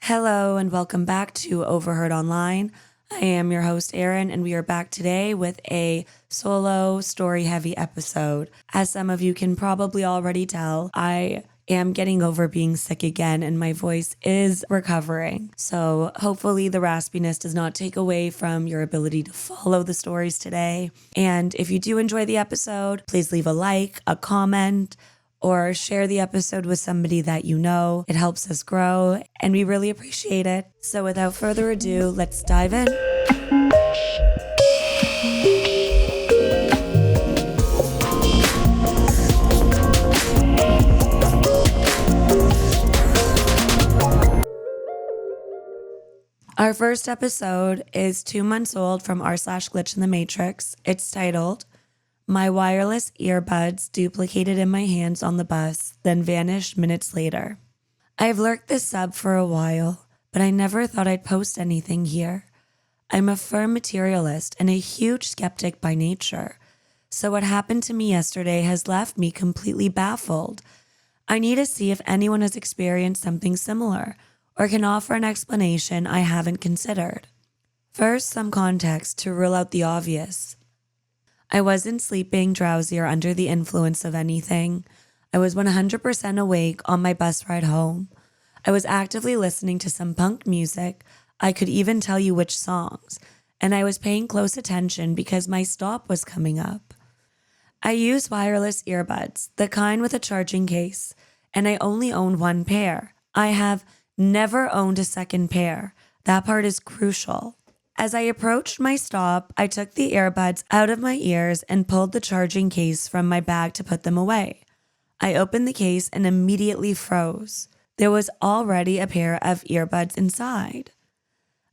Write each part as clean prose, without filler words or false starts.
Hello and welcome back to Overheard Online. I am your host, Erin, and we are back today with a solo story-heavy episode. As some of you can probably already tell, I am getting over being sick again and my voice is recovering. So hopefully the raspiness does not take away from your ability to follow the stories today. And if you do enjoy the episode, please leave a like, a comment, or share the episode with somebody that you know. It helps us grow, and we really appreciate it. So without further ado, let's dive in. Our first episode is 2 months old from r/glitch in the Matrix. It's titled, "My wireless earbuds duplicated in my hands on the bus, then vanished minutes later." I've lurked this sub for a while, but I never thought I'd post anything here. I'm a firm materialist and a huge skeptic by nature, so what happened to me yesterday has left me completely baffled. I need to see if anyone has experienced something similar or can offer an explanation I haven't considered. First, some context to rule out the obvious. I wasn't sleeping, drowsy, or under the influence of anything. I was 100% awake on my bus ride home. I was actively listening to some punk music. I could even tell you which songs. And I was paying close attention because my stop was coming up. I use wireless earbuds, the kind with a charging case, and I only own one pair. I have never owned a second pair. That part is crucial. As I approached my stop, I took the earbuds out of my ears and pulled the charging case from my bag to put them away. I opened the case and immediately froze. There was already a pair of earbuds inside.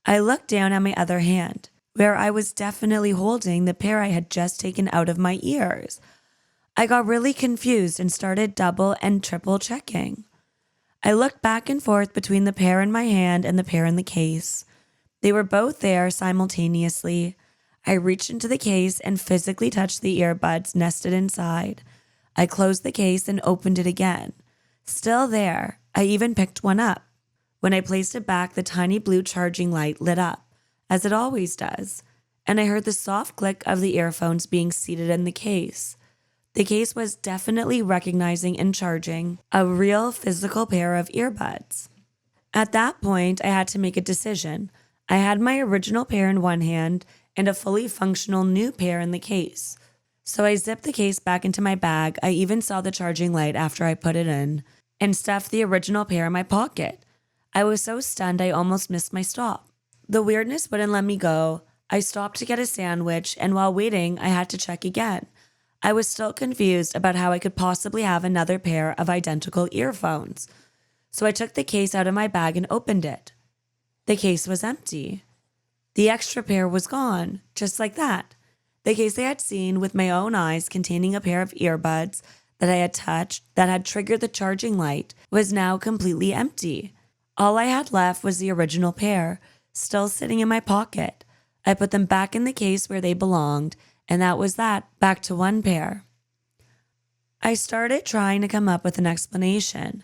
I looked down at my other hand, where I was definitely holding the pair I had just taken out of my ears. I got really confused and started double and triple checking. I looked back and forth between the pair in my hand and the pair in the case. They were both there simultaneously. I reached into the case and physically touched the earbuds nested inside. I closed the case and opened it again. Still there. I even picked one up. When I placed it back, the tiny blue charging light lit up, as it always does, and I heard the soft click of the earphones being seated in the case. The case was definitely recognizing and charging a real physical pair of earbuds. At that point, I had to make a decision. I had my original pair in one hand and a fully functional new pair in the case. So I zipped the case back into my bag. I even saw the charging light after I put it in and stuffed the original pair in my pocket. I was so stunned I almost missed my stop. The weirdness wouldn't let me go. I stopped to get a sandwich, and while waiting, I had to check again. I was still confused about how I could possibly have another pair of identical earphones. So I took the case out of my bag and opened it. The case was empty. The extra pair was gone, just like that. The case I had seen with my own eyes containing a pair of earbuds that I had touched that had triggered the charging light was now completely empty. All I had left was the original pair, still sitting in my pocket. I put them back in the case where they belonged, and that was that, back to one pair. I started trying to come up with an explanation.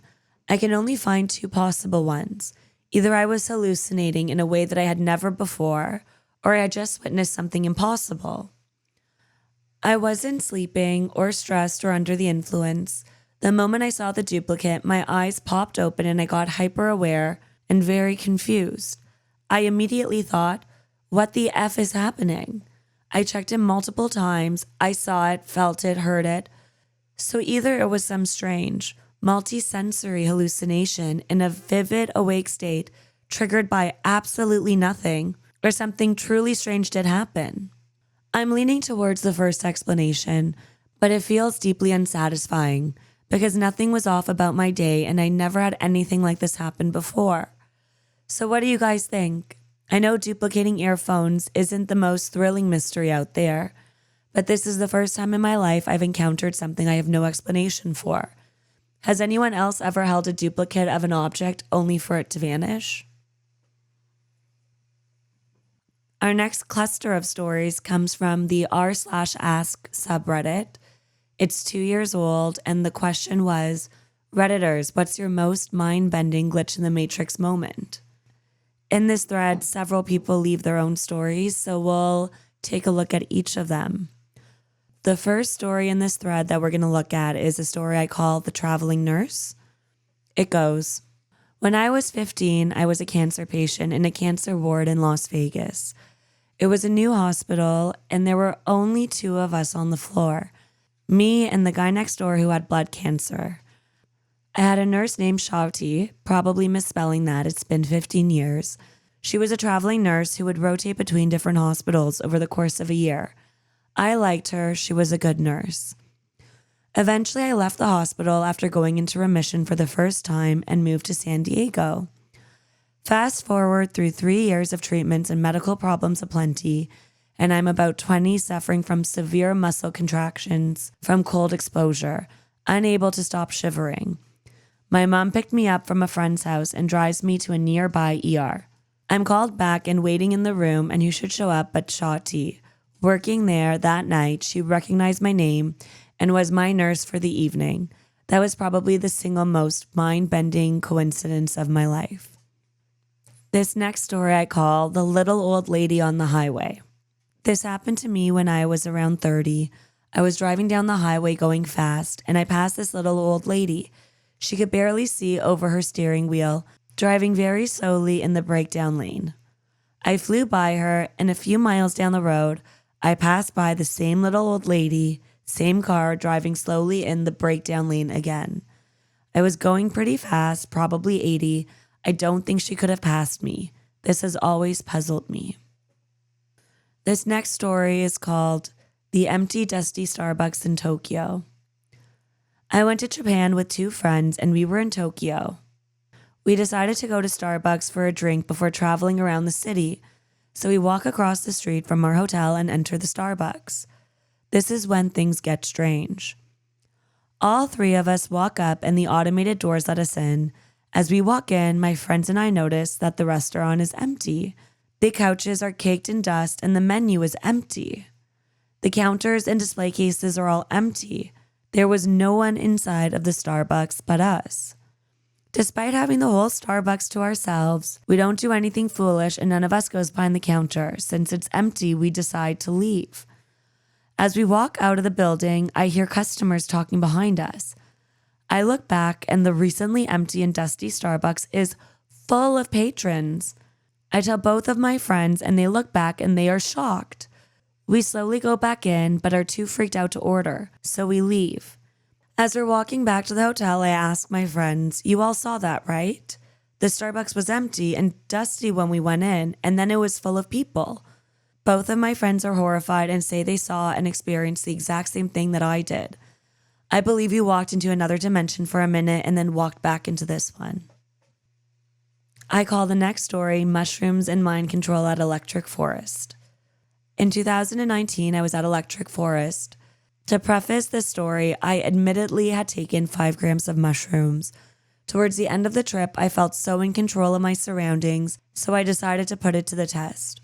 I can only find two possible ones. Either I was hallucinating in a way that I had never before, or I had just witnessed something impossible. I wasn't sleeping or stressed or under the influence. The moment I saw the duplicate, my eyes popped open and I got hyper-aware and very confused. I immediately thought, what the F is happening? I checked it multiple times. I saw it, felt it, heard it. So either it was some strange, multi-sensory hallucination in a vivid awake state triggered by absolutely nothing, or something truly strange did happen. I'm leaning towards the first explanation, but it feels deeply unsatisfying because nothing was off about my day and I never had anything like this happen before. So what do you guys think? I know duplicating earphones isn't the most thrilling mystery out there, but this is the first time in my life I've encountered something I have no explanation for. Has anyone else ever held a duplicate of an object only for it to vanish? Our next cluster of stories comes from the r/ask subreddit. It's 2 years old, and the question was, Redditors, what's your most mind-bending glitch in the Matrix moment? In this thread, several people leave their own stories, so we'll take a look at each of them. The first story in this thread that we're going to look at is a story I call The Traveling Nurse. It goes, when I was 15, I was a cancer patient in a cancer ward in Las Vegas. It was a new hospital, and there were only 2 of us on the floor, me and the guy next door who had blood cancer. I had a nurse named Shawty, probably misspelling that, it's been 15 years. She was a traveling nurse who would rotate between different hospitals over the course of a year. I liked her, she was a good nurse. Eventually, I left the hospital after going into remission for the first time and moved to San Diego. Fast forward through 3 years of treatments and medical problems aplenty, and I'm about 20 suffering from severe muscle contractions from cold exposure, unable to stop shivering. My mom picked me up from a friend's house and drives me to a nearby ER. I'm called back and waiting in the room, and who should show up but Shawty. Working there that night, she recognized my name and was my nurse for the evening. That was probably the single most mind-bending coincidence of my life. This next story I call The Little Old Lady on the Highway. This happened to me when I was around 30. I was driving down the highway going fast, and I passed this little old lady. She could barely see over her steering wheel, driving very slowly in the breakdown lane. I flew by her, and a few miles down the road, I passed by the same little old lady, same car, driving slowly in the breakdown lane again. I was going pretty fast, probably 80. I don't think she could have passed me. This has always puzzled me. This next story is called The Empty, Dusty Starbucks in Tokyo. I went to Japan with 2 friends and we were in Tokyo. We decided to go to Starbucks for a drink before traveling around the city, so we walk across the street from our hotel and enter the Starbucks. This is when things get strange. All 3 of us walk up and the automated doors let us in. As we walk in, my friends and I notice that the restaurant is empty. The couches are caked in dust and the menu is empty. The counters and display cases are all empty. There was no one inside of the Starbucks but us. Despite having the whole Starbucks to ourselves, we don't do anything foolish and none of us goes behind the counter. Since it's empty, we decide to leave. As we walk out of the building, I hear customers talking behind us. I look back and the recently empty and dusty Starbucks is full of patrons. I tell both of my friends and they look back and they are shocked. We slowly go back in but are too freaked out to order, so we leave. As we're walking back to the hotel, I ask my friends, you all saw that, right? The Starbucks was empty and dusty when we went in, and then it was full of people. Both of my friends are horrified and say they saw and experienced the exact same thing that I did. I believe you walked into another dimension for a minute and then walked back into this one. I call the next story Mushrooms and Mind Control at Electric Forest. In 2019, I was at Electric Forest. To preface this story, I admittedly had taken 5 grams of mushrooms. Towards the end of the trip, I felt so in control of my surroundings, so I decided to put it to the test.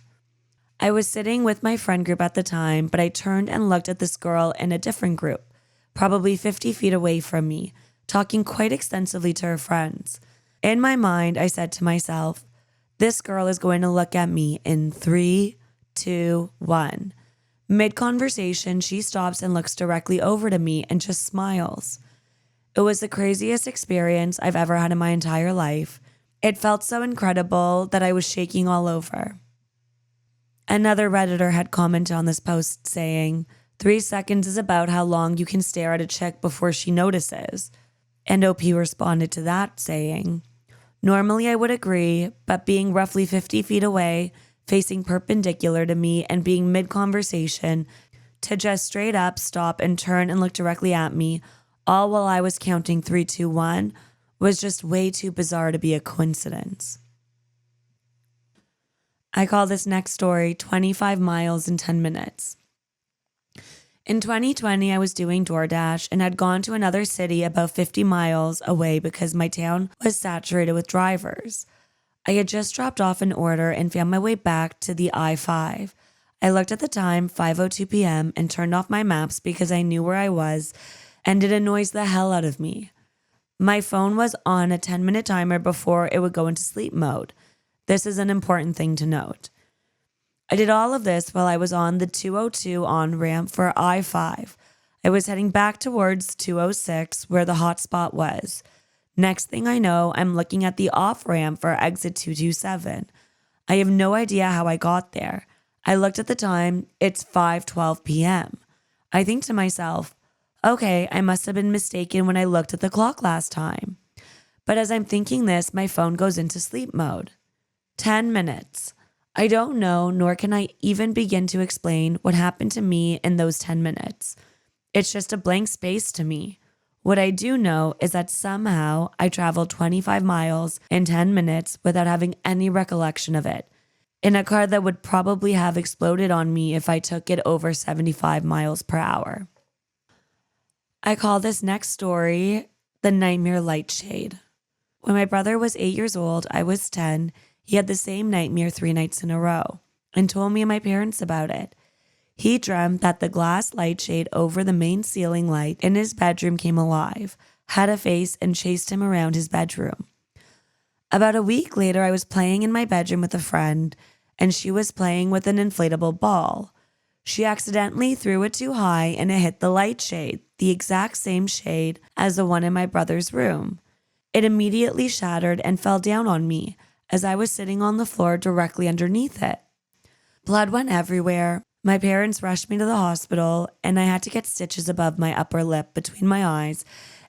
I was sitting with my friend group at the time, but I turned and looked at this girl in a different group, probably 50 feet away from me, talking quite extensively to her friends. In my mind, I said to myself, this girl is going to look at me in 3, 2, 1. Mid-conversation, she stops and looks directly over to me and just smiles. It was the craziest experience I've ever had in my entire life. It felt so incredible that I was shaking all over. Another Redditor had commented on this post saying, 3 seconds is about how long you can stare at a chick before she notices. And OP responded to that saying, normally I would agree, but being roughly 50 feet away, facing perpendicular to me and being mid-conversation, to just straight up stop and turn and look directly at me, all while I was counting 3, 2, 1, was just way too bizarre to be a coincidence. I call this next story 25 miles in 10 minutes. In 2020, I was doing DoorDash and had gone to another city about 50 miles away because my town was saturated with drivers. I had just dropped off an order and found my way back to the I-5. I looked at the time, 5:02 p.m., and turned off my maps because I knew where I was, and it annoys the hell out of me. My phone was on a 10-minute timer before it would go into sleep mode. This is an important thing to note. I did all of this while I was on the 202 on-ramp for I-5. I was heading back towards 206 where the hotspot was. Next thing I know, I'm looking at the off-ramp for exit 227. I have no idea how I got there. I looked at the time, it's 5:12 p.m. I think to myself, okay, I must have been mistaken when I looked at the clock last time. But as I'm thinking this, my phone goes into sleep mode. 10 minutes. I don't know, nor can I even begin to explain what happened to me in those 10 minutes. It's just a blank space to me. What I do know is that somehow I traveled 25 miles in 10 minutes without having any recollection of it, in a car that would probably have exploded on me if I took it over 75 miles per hour. I call this next story the Nightmare Lampshade. When my brother was 8 years old, I was 10. He had the same nightmare 3 nights in a row and told me and my parents about it. He dreamt that the glass light shade over the main ceiling light in his bedroom came alive, had a face, and chased him around his bedroom. About a week later, I was playing in my bedroom with a friend, and she was playing with an inflatable ball. She accidentally threw it too high and it hit the light shade, the exact same shade as the one in my brother's room. It immediately shattered and fell down on me as I was sitting on the floor directly underneath it. Blood went everywhere. My parents rushed me to the hospital, and I had to get stitches above my upper lip between my eyes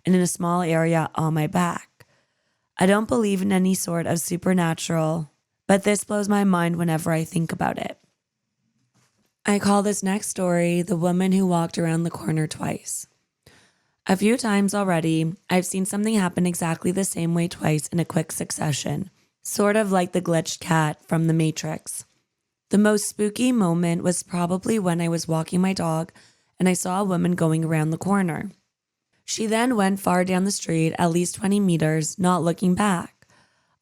and in a small area on my back. I don't believe in any sort of supernatural, but this blows my mind whenever I think about it. I call this next story the woman who walked around the corner twice. A few times already, I've seen something happen exactly the same way twice in a quick succession, sort of like the glitched cat from The Matrix. The most spooky moment was probably when I was walking my dog and I saw a woman going around the corner. She then went far down the street, at least 20 meters, not looking back.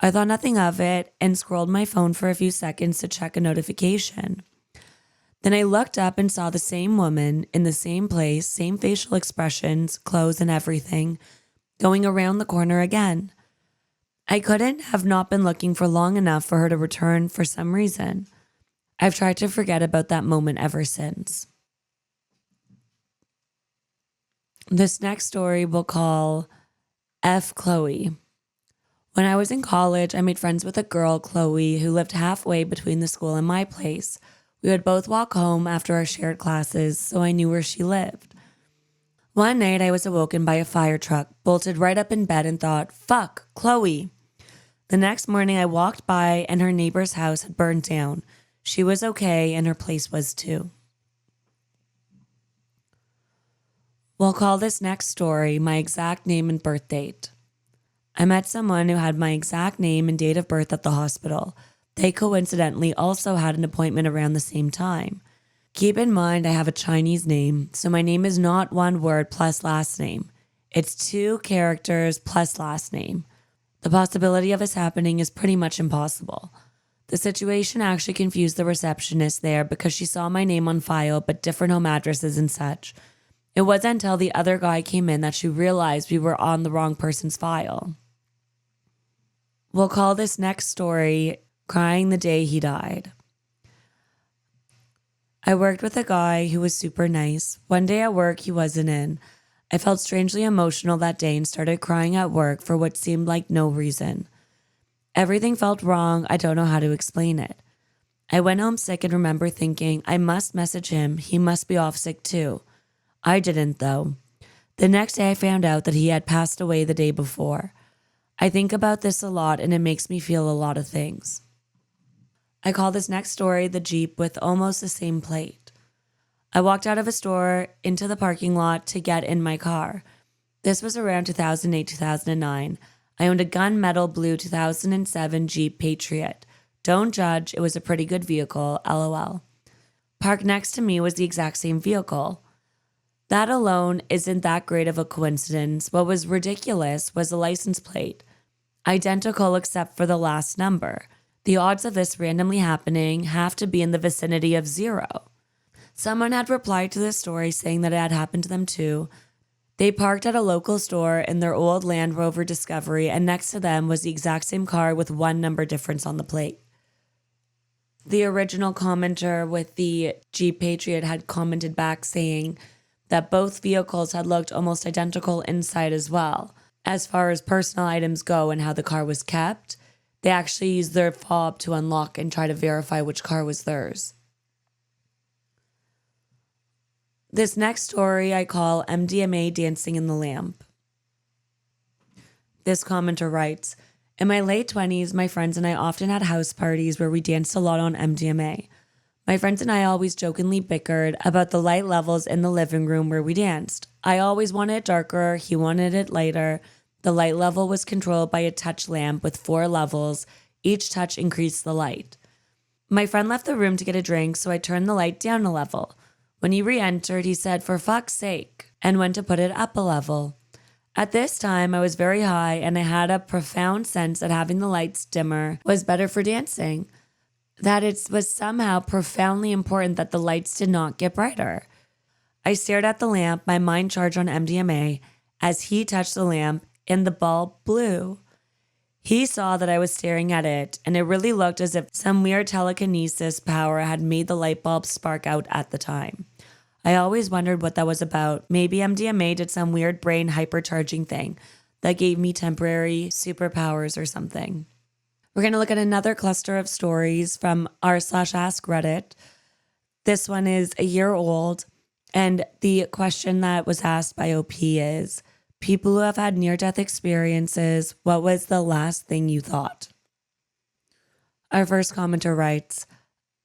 I thought nothing of it and scrolled my phone for a few seconds to check a notification. Then I looked up and saw the same woman in the same place, same facial expressions, clothes and everything, going around the corner again. I couldn't have not been looking for long enough for her to return for some reason. I've tried to forget about that moment ever since. This next story we'll call F. Chloe. When I was in college, I made friends with a girl, Chloe, who lived halfway between the school and my place. We would both walk home after our shared classes, so I knew where she lived. One night, I was awoken by a fire truck, bolted right up in bed and thought, fuck, Chloe. The next morning, I walked by and her neighbor's house had burned down. She was okay, and her place was too. We'll call this next story my exact name and birth date. I met someone who had my exact name and date of birth at the hospital. They coincidentally also had an appointment around the same time. Keep in mind I have a Chinese name, so my name is not one word plus last name. It's 2 characters plus last name. The possibility of this happening is pretty much impossible. The situation actually confused the receptionist there because she saw my name on file but different home addresses and such. It wasn't until the other guy came in that she realized we were on the wrong person's file. We'll call this next story Crying the Day He Died. I worked with a guy who was super nice. One day at work he wasn't in. I felt strangely emotional that day and started crying at work for what seemed like no reason. Everything felt wrong. I don't know how to explain it. I went home sick and remember thinking, I must message him. He must be off sick too. I didn't though. The next day I found out that he had passed away the day before. I think about this a lot and it makes me feel a lot of things. I call this next story the Jeep with almost the same plate. I walked out of a store into the parking lot to get in my car. This was around 2008-2009. I owned a gunmetal blue 2007 Jeep Patriot. Don't judge, it was a pretty good vehicle, LOL. Parked next to me was the exact same vehicle. That alone isn't that great of a coincidence. What was ridiculous was the license plate. Identical except for the last number. The odds of this randomly happening have to be in the vicinity of 0. Someone had replied to this story saying that it had happened to them too. They parked at a local store in their old Land Rover Discovery, and next to them was the exact same car with one number difference on the plate. The original commenter with the Jeep Patriot had commented back saying that both vehicles had looked almost identical inside as well. As far as personal items go and how the car was kept, they actually used their fob to unlock and try to verify which car was theirs. This next story I call MDMA Dancing in the Lamp. This commenter writes, in my late 20s, my friends and I often had house parties where we danced a lot on MDMA. My friends and I always jokingly bickered about the light levels in the living room where we danced. I always wanted it darker, he wanted it lighter. The light level was controlled by a touch lamp with 4 levels. Each touch increased the light. My friend left the room to get a drink, so I turned the light down a level. When he re-entered, he said, "For fuck's sake," and went to put it up a level. At this time, I was very high, and I had a profound sense that having the lights dimmer was better for dancing, that it was somehow profoundly important that the lights did not get brighter. I stared at the lamp, my mind charged on MDMA, as he touched the lamp, and the bulb blew. He saw that I was staring at it, and it really looked as if some weird telekinesis power had made the light bulb spark out at the time. I always wondered what that was about. Maybe MDMA did some weird brain hypercharging thing that gave me temporary superpowers or something. We're going to look at another cluster of stories from r/ask Reddit. This one is a year old, and the question that was asked by OP is, people who have had near-death experiences, what was the last thing you thought? Our first commenter writes,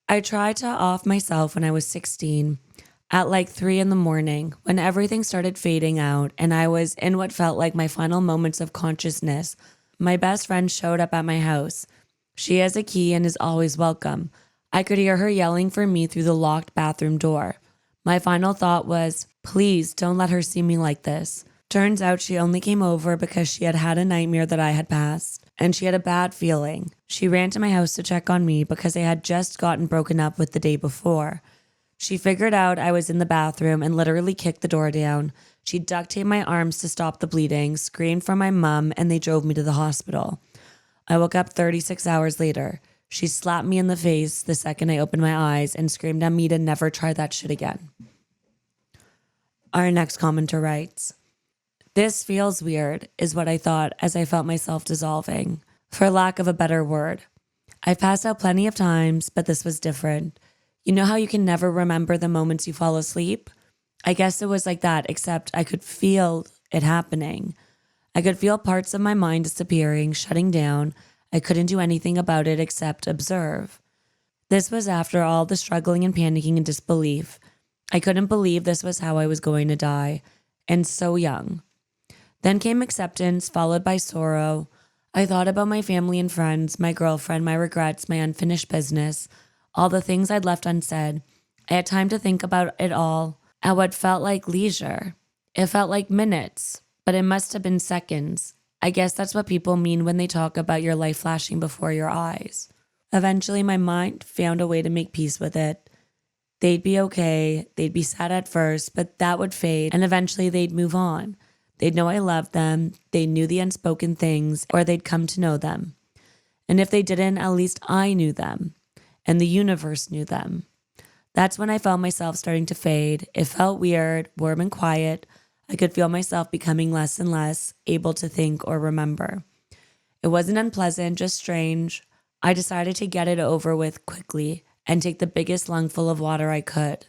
I tried to off myself when I was 16. At like 3 a.m, when everything started fading out and I was in what felt like my final moments of consciousness, my best friend showed up at my house. She has a key and is always welcome. I could hear her yelling for me through the locked bathroom door. My final thought was, please don't let her see me like this. Turns out she only came over because she had had a nightmare that I had passed, and she had a bad feeling. She ran to my house to check on me because I had just gotten broken up with the day before. She figured out I was in the bathroom and literally kicked the door down. She duct taped my arms to stop the bleeding, screamed for my mom, and they drove me to the hospital. I woke up 36 hours later. She slapped me in the face the second I opened my eyes and screamed at me to never try that shit again. Our next commenter writes, this feels weird, is what I thought as I felt myself dissolving. For lack of a better word. I've passed out plenty of times, but this was different. You know how you can never remember the moments you fall asleep? I guess it was like that, except I could feel it happening. I could feel parts of my mind disappearing, shutting down. I couldn't do anything about it except observe. This was after all the struggling and panicking and disbelief. I couldn't believe this was how I was going to die, and so young. Then came acceptance, followed by sorrow. I thought about my family and friends, my girlfriend, my regrets, my unfinished business, all the things I'd left unsaid. I had time to think about it all at what felt like leisure. It felt like minutes, but it must have been seconds. I guess that's what people mean when they talk about your life flashing before your eyes. Eventually, my mind found a way to make peace with it. They'd be okay. They'd be sad at first, but that would fade, and eventually they'd move on. They'd know I loved them. They knew the unspoken things, or they'd come to know them. And if they didn't, at least I knew them. And the universe knew them. That's when I felt myself starting to fade. It felt weird, warm and quiet. I could feel myself becoming less and less able to think or remember. It wasn't unpleasant, just strange. I decided to get it over with quickly and take the biggest lungful of water I could.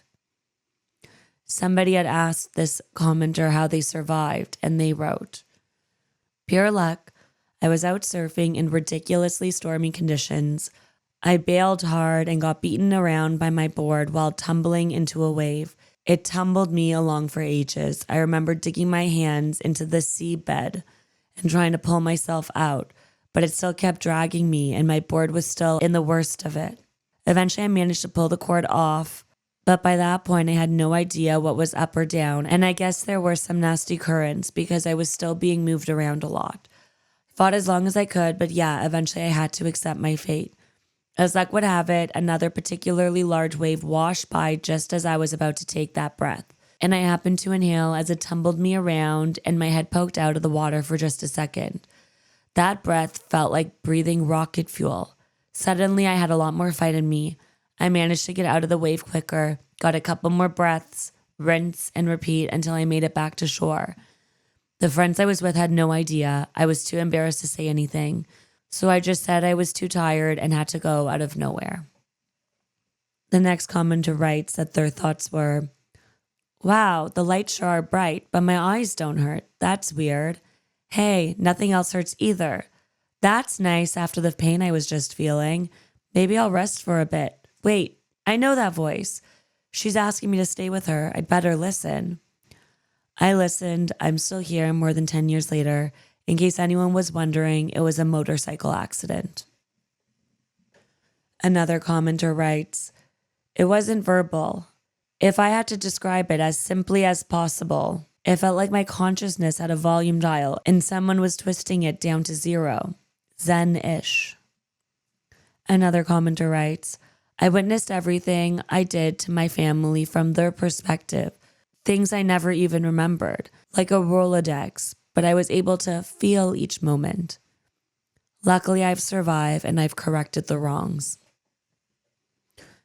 Somebody had asked this commenter how they survived, and they wrote, pure luck. I was out surfing in ridiculously stormy conditions. I bailed hard and got beaten around by my board while tumbling into a wave. It tumbled me along for ages. I remember digging my hands into the seabed and trying to pull myself out, but it still kept dragging me and my board was still in the worst of it. Eventually I managed to pull the cord off, but by that point I had no idea what was up or down, and I guess there were some nasty currents because I was still being moved around a lot. I fought as long as I could, but yeah, eventually I had to accept my fate. As luck would have it, another particularly large wave washed by just as I was about to take that breath. and I happened to inhale as it tumbled me around and my head poked out of the water for just a second. That breath felt like breathing rocket fuel. Suddenly, I had a lot more fight in me. I managed to get out of the wave quicker, got a couple more breaths, rinse and repeat until I made it back to shore. The friends I was with had no idea. I was too embarrassed to say anything. So I just said I was too tired and had to go out of nowhere. The next commenter writes that their thoughts were, wow, the lights sure are bright, but my eyes don't hurt. That's weird. Hey, nothing else hurts either. That's nice after the pain I was just feeling. Maybe I'll rest for a bit. Wait, I know that voice. She's asking me to stay with her. I'd better listen. I listened. I'm still here more than 10 years later. In case anyone was wondering, it was a motorcycle accident. Another commenter writes, it wasn't verbal. If I had to describe it as simply as possible, it felt like my consciousness had a volume dial and someone was twisting it down to 0. Zen-ish. Another commenter writes, I witnessed everything I did to my family from their perspective, things I never even remembered, like a Rolodex, but I was able to feel each moment. Luckily, I've survived and I've corrected the wrongs.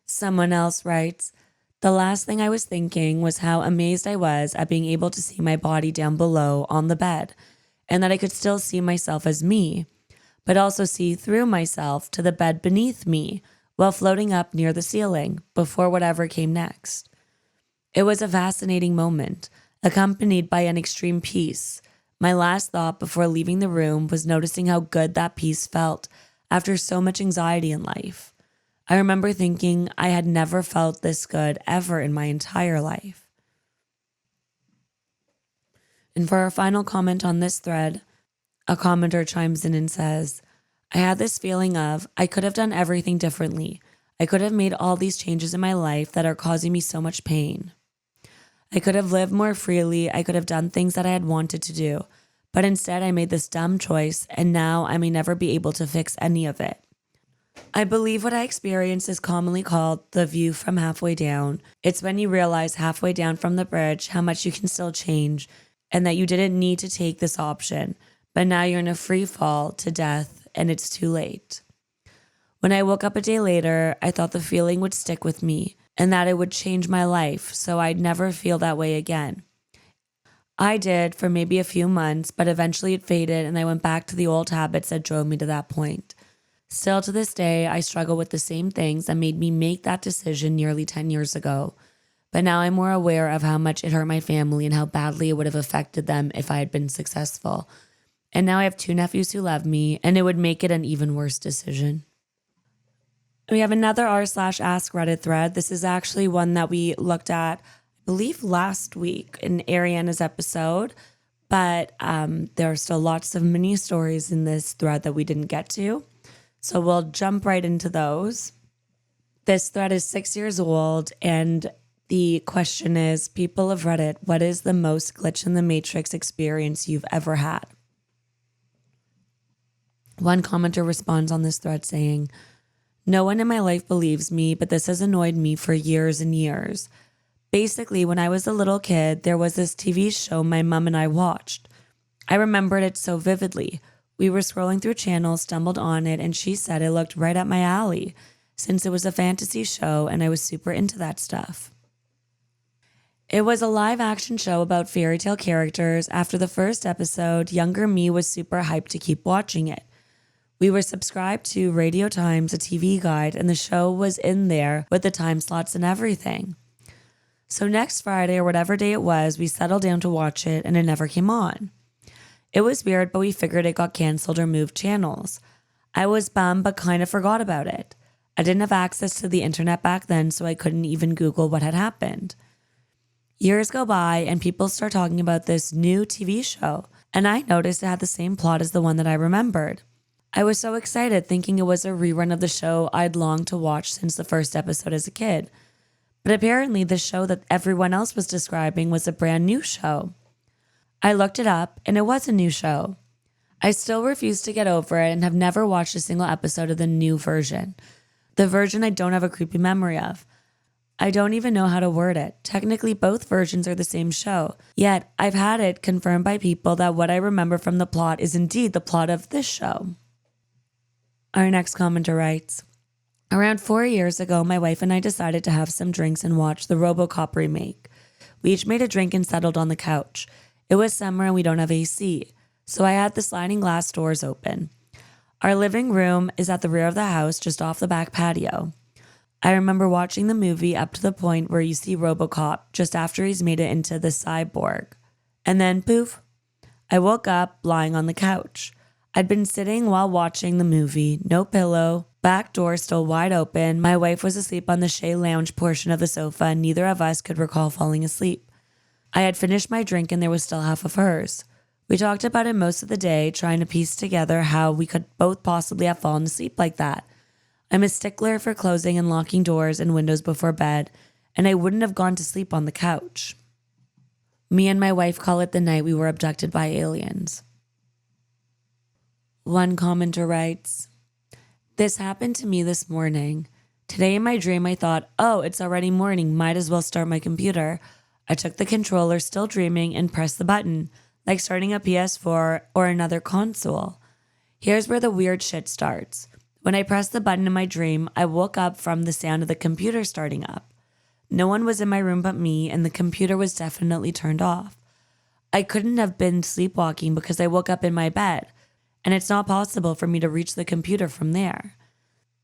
Someone else writes, the last thing I was thinking was how amazed I was at being able to see my body down below on the bed, and that I could still see myself as me, but also see through myself to the bed beneath me while floating up near the ceiling before whatever came next. It was a fascinating moment, accompanied by an extreme peace. My last thought before leaving the room was noticing how good that peace felt after so much anxiety in life. I remember thinking I had never felt this good ever in my entire life. And for our final comment on this thread, a commenter chimes in and says, I had this feeling of I could have done everything differently. I could have made all these changes in my life that are causing me so much pain. I could have lived more freely. I could have done things that I had wanted to do. But instead, I made this dumb choice, and now I may never be able to fix any of it. I believe what I experienced is commonly called the view from halfway down. It's when you realize halfway down from the bridge how much you can still change, and that you didn't need to take this option. But now you're in a free fall to death, and it's too late. When I woke up a day later, I thought the feeling would stick with me and that it would change my life so I'd never feel that way again. I did for maybe a few months, but eventually it faded and I went back to the old habits that drove me to that point. Still to this day, I struggle with the same things that made me make that decision nearly 10 years ago. But now I'm more aware of how much it hurt my family and how badly it would have affected them if I had been successful. And now I have 2 nephews who love me, and it would make it an even worse decision. We have another r/ask Reddit thread. This is actually one that we looked at, I believe, last week in Ariana's episode. But there are still lots of mini stories in this thread that we didn't get to. So we'll jump right into those. This thread is 6 years old, and the question is, people of Reddit, what is the most glitch in the Matrix experience you've ever had? One commenter responds on this thread saying, no one in my life believes me, but this has annoyed me for years and years. Basically, when I was a little kid, there was this TV show my mom and I watched. I remembered it so vividly. We were scrolling through channels, stumbled on it, and she said it looked right up my alley, since it was a fantasy show and I was super into that stuff. It was a live-action show about fairy tale characters. After the first episode, younger me was super hyped to keep watching it. We were subscribed to Radio Times, a TV guide, and the show was in there with the time slots and everything. So next Friday or whatever day it was, we settled down to watch it and it never came on. It was weird, but we figured it got canceled or moved channels. I was bummed but kind of forgot about it. I didn't have access to the internet back then, so I couldn't even Google what had happened. Years go by and people start talking about this new TV show, and I noticed it had the same plot as the one that I remembered. I was so excited thinking it was a rerun of the show I'd longed to watch since the first episode as a kid. But apparently the show that everyone else was describing was a brand new show. I looked it up and it was a new show. I still refuse to get over it and have never watched a single episode of the new version. The version I don't have a creepy memory of. I don't even know how to word it. Technically, both versions are the same show. Yet, I've had it confirmed by people that what I remember from the plot is indeed the plot of this show. Our next commenter writes, around 4 years ago, my wife and I decided to have some drinks and watch the Robocop remake. We each made a drink and settled on the couch. It was summer and we don't have AC, so I had the sliding glass doors open. Our living room is at the rear of the house, just off the back patio. I remember watching the movie up to the point where you see Robocop just after he's made it into the cyborg. And then poof, I woke up lying on the couch. I'd been sitting while watching the movie, no pillow, back door still wide open. My wife was asleep on the chaise lounge portion of the sofa and neither of us could recall falling asleep. I had finished my drink and there was still half of hers. We talked about it most of the day, trying to piece together how we could both possibly have fallen asleep like that. I'm a stickler for closing and locking doors and windows before bed, and I wouldn't have gone to sleep on the couch. Me and my wife call it the night we were abducted by aliens. One commenter writes, this happened to me this morning. Today in my dream I thought, oh, it's already morning, might as well start my computer. I took the controller, still dreaming, and pressed the button, like starting a PS4 or another console. Here's where the weird shit starts. When I pressed the button in my dream, I woke up from the sound of the computer starting up. No one was in my room but me, and the computer was definitely turned off. I couldn't have been sleepwalking because I woke up in my bed, and it's not possible for me to reach the computer from there.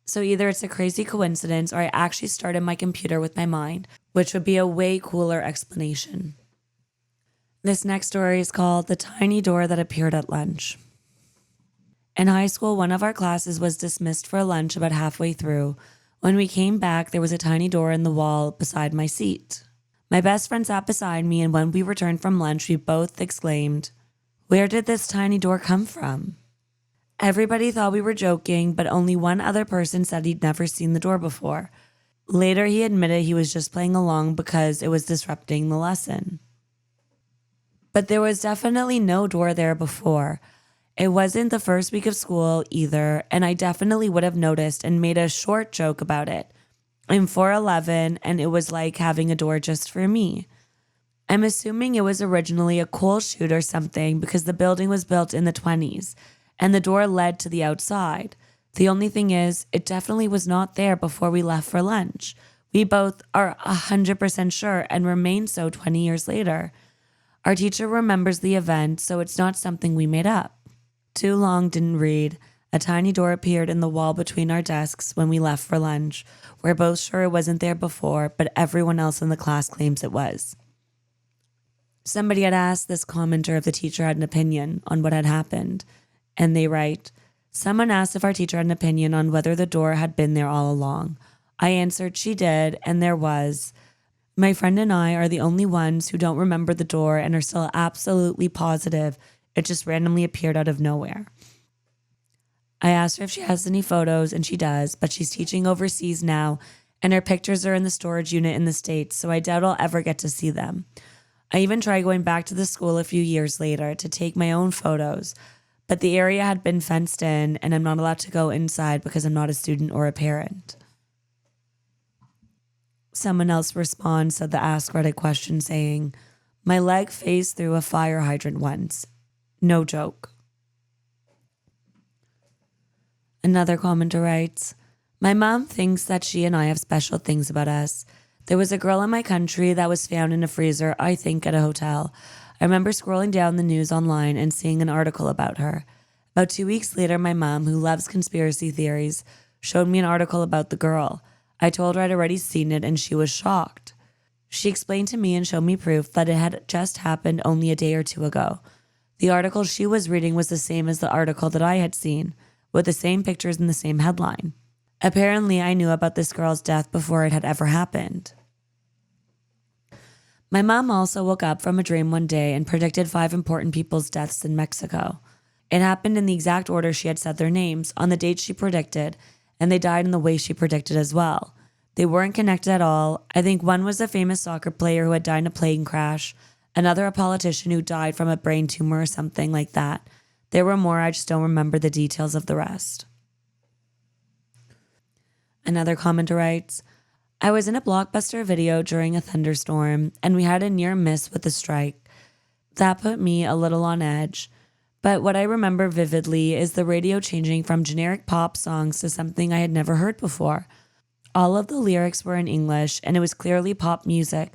So either it's a crazy coincidence or I actually started my computer with my mind, which would be a way cooler explanation. This next story is called The Tiny Door That Appeared at Lunch. In high school, one of our classes was dismissed for lunch about halfway through. When we came back, there was a tiny door in the wall beside my seat. My best friend sat beside me, and when we returned from lunch, we both exclaimed, "Where did this tiny door come from?" Everybody thought we were joking, but only one other person said he'd never seen the door before. Later, he admitted he was just playing along because it was disrupting the lesson. But there was definitely no door there before. It wasn't the first week of school either, and I definitely would have noticed and made a short joke about it. I'm 4'11", and it was like having a door just for me. I'm assuming it was originally a coal chute or something because the building was built in the 1920s, and the door led to the outside. The only thing is, it definitely was not there before we left for lunch. We both are 100% sure and remain so 20 years later. Our teacher remembers the event, so it's not something we made up. Too long, didn't read. A tiny door appeared in the wall between our desks when we left for lunch. We're both sure it wasn't there before, but everyone else in the class claims it was. Somebody had asked this commenter if the teacher had an opinion on what had happened, and they write, someone asked if our teacher had an opinion on whether the door had been there all along. I answered she did, and there was. My friend and I are the only ones who don't remember the door and are still absolutely positive it just randomly appeared out of nowhere. I asked her if she has any photos, and she does, but she's teaching overseas now, and her pictures are in the storage unit in the States, so I doubt I'll ever get to see them. I even tried going back to the school a few years later to take my own photos, but the area had been fenced in, and I'm not allowed to go inside because I'm not a student or a parent. Someone else responds to the Ask Reddit question saying, my leg phased through a fire hydrant once. No joke. Another commenter writes, my mom thinks that she and I have special things about us. There was a girl in my country that was found in a freezer, I think at a hotel. I remember scrolling down the news online and seeing an article about her. About 2 weeks later, my mom, who loves conspiracy theories, showed me an article about the girl. I told her I'd already seen it and she was shocked. She explained to me and showed me proof that it had just happened only a day or two ago. The article she was reading was the same as the article that I had seen, with the same pictures and the same headline. Apparently, I knew about this girl's death before it had ever happened. My mom also woke up from a dream one day and predicted 5 important people's deaths in Mexico. It happened in the exact order she had said their names, on the date she predicted, and they died in the way she predicted as well. They weren't connected at all. I think one was a famous soccer player who had died in a plane crash, another a politician who died from a brain tumor or something like that. There were more, I just don't remember the details of the rest. Another commenter writes, I was in a Blockbuster video during a thunderstorm, and we had a near miss with a strike. That put me a little on edge. But what I remember vividly is the radio changing from generic pop songs to something I had never heard before. All of the lyrics were in English, and it was clearly pop music,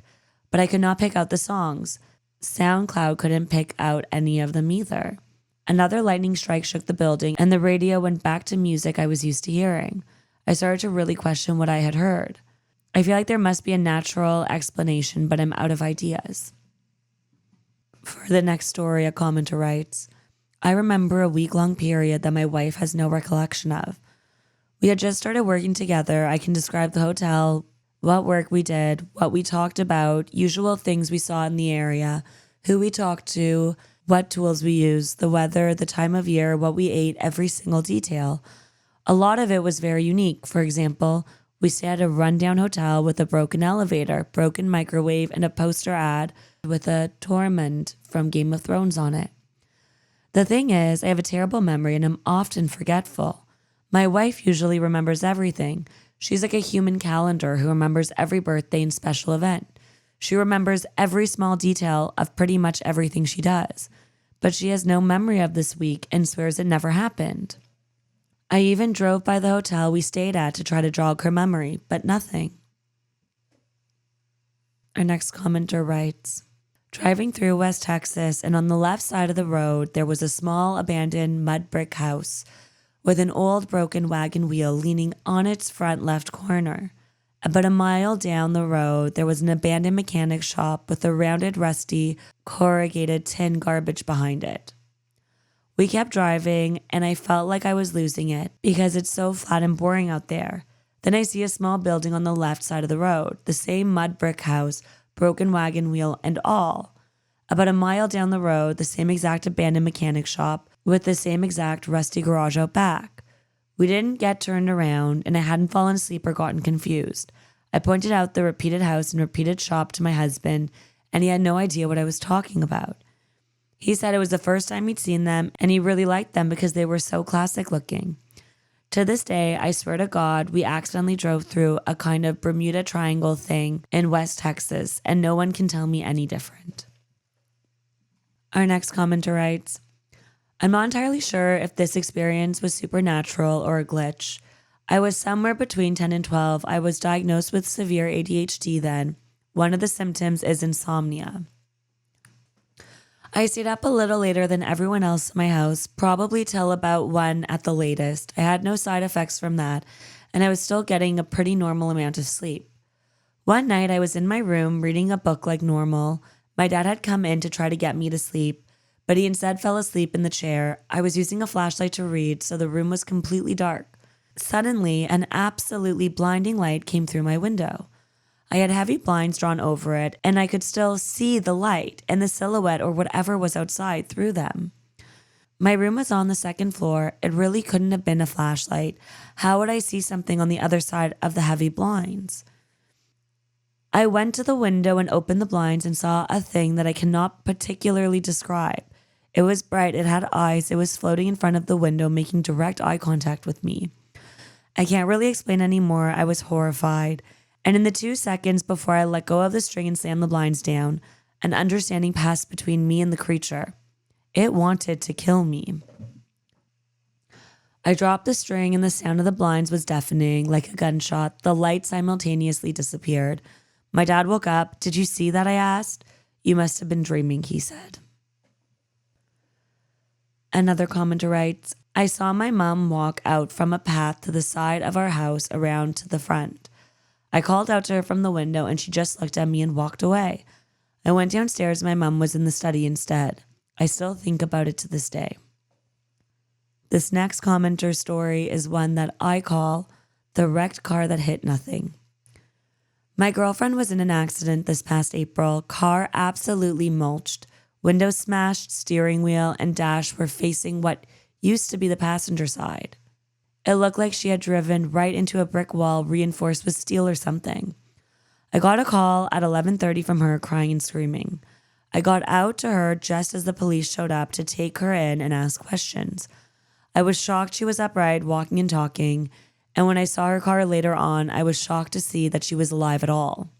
but I could not pick out the songs. SoundCloud couldn't pick out any of them either. Another lightning strike shook the building, and the radio went back to music I was used to hearing. I started to really question what I had heard. I feel like there must be a natural explanation, but I'm out of ideas. For the next story, a commenter writes, I remember a week-long period that my wife has no recollection of. We had just started working together. I can describe the hotel, what work we did, what we talked about, usual things we saw in the area, who we talked to, what tools we used, the weather, the time of year, what we ate, every single detail. A lot of it was very unique. For example, we stayed at a rundown hotel with a broken elevator, broken microwave, and a poster ad with a Tormund from Game of Thrones on it. The thing is, I have a terrible memory and I'm often forgetful. My wife usually remembers everything. She's like a human calendar who remembers every birthday and special event. She remembers every small detail of pretty much everything she does. But she has no memory of this week and swears it never happened. I even drove by the hotel we stayed at to try to jog her memory, but nothing. Our next commenter writes, driving through West Texas, and on the left side of the road, there was a small abandoned mud brick house with an old broken wagon wheel leaning on its front left corner. About a mile down the road, there was an abandoned mechanic shop with a rounded, rusty, corrugated tin garbage behind it. We kept driving, and I felt like I was losing it because it's so flat and boring out there. Then I see a small building on the left side of the road, the same mud brick house, broken wagon wheel, and all. About a mile down the road, the same exact abandoned mechanic shop with the same exact rusty garage out back. We didn't get turned around, and I hadn't fallen asleep or gotten confused. I pointed out the repeated house and repeated shop to my husband, and he had no idea what I was talking about. He said it was the first time he'd seen them, and he really liked them because they were so classic looking. To this day, I swear to God, we accidentally drove through a kind of Bermuda Triangle thing in West Texas, and no one can tell me any different. Our next commenter writes, I'm not entirely sure if this experience was supernatural or a glitch. I was somewhere between 10 and 12. I was diagnosed with severe ADHD then. One of the symptoms is insomnia. I stayed up a little later than everyone else in my house, probably till about 1 at the latest. I had no side effects from that, and I was still getting a pretty normal amount of sleep. One night I was in my room reading a book like normal. My dad had come in to try to get me to sleep, but he instead fell asleep in the chair. I was using a flashlight to read, so the room was completely dark. Suddenly, an absolutely blinding light came through my window. I had heavy blinds drawn over it, and I could still see the light and the silhouette or whatever was outside through them. My room was on the second floor. It really couldn't have been a flashlight. How would I see something on the other side of the heavy blinds? I went to the window and opened the blinds and saw a thing that I cannot particularly describe. It was bright, it had eyes, it was floating in front of the window, making direct eye contact with me. I can't really explain anymore. I was horrified. And in the 2 seconds before I let go of the string and slammed the blinds down, an understanding passed between me and the creature. It wanted to kill me. I dropped the string and the sound of the blinds was deafening, like a gunshot. The light simultaneously disappeared. My dad woke up. Did you see that? I asked. You must have been dreaming, he said. Another commenter writes, I saw my mom walk out from a path to the side of our house around to the front. I called out to her from the window and she just looked at me and walked away. I went downstairs. My mom was in the study instead. I still think about it to this day. This next commenter story is one that I call the wrecked car that hit nothing. My girlfriend was in an accident this past April. Car absolutely mulched. Windows smashed, steering wheel and dash were facing what used to be the passenger side. It looked like she had driven right into a brick wall reinforced with steel or something. I got a call at 11:30 from her crying and screaming. I got out to her just as the police showed up to take her in and ask questions. I was shocked she was upright, walking and talking. And when I saw her car later on, I was shocked to see that she was alive at all.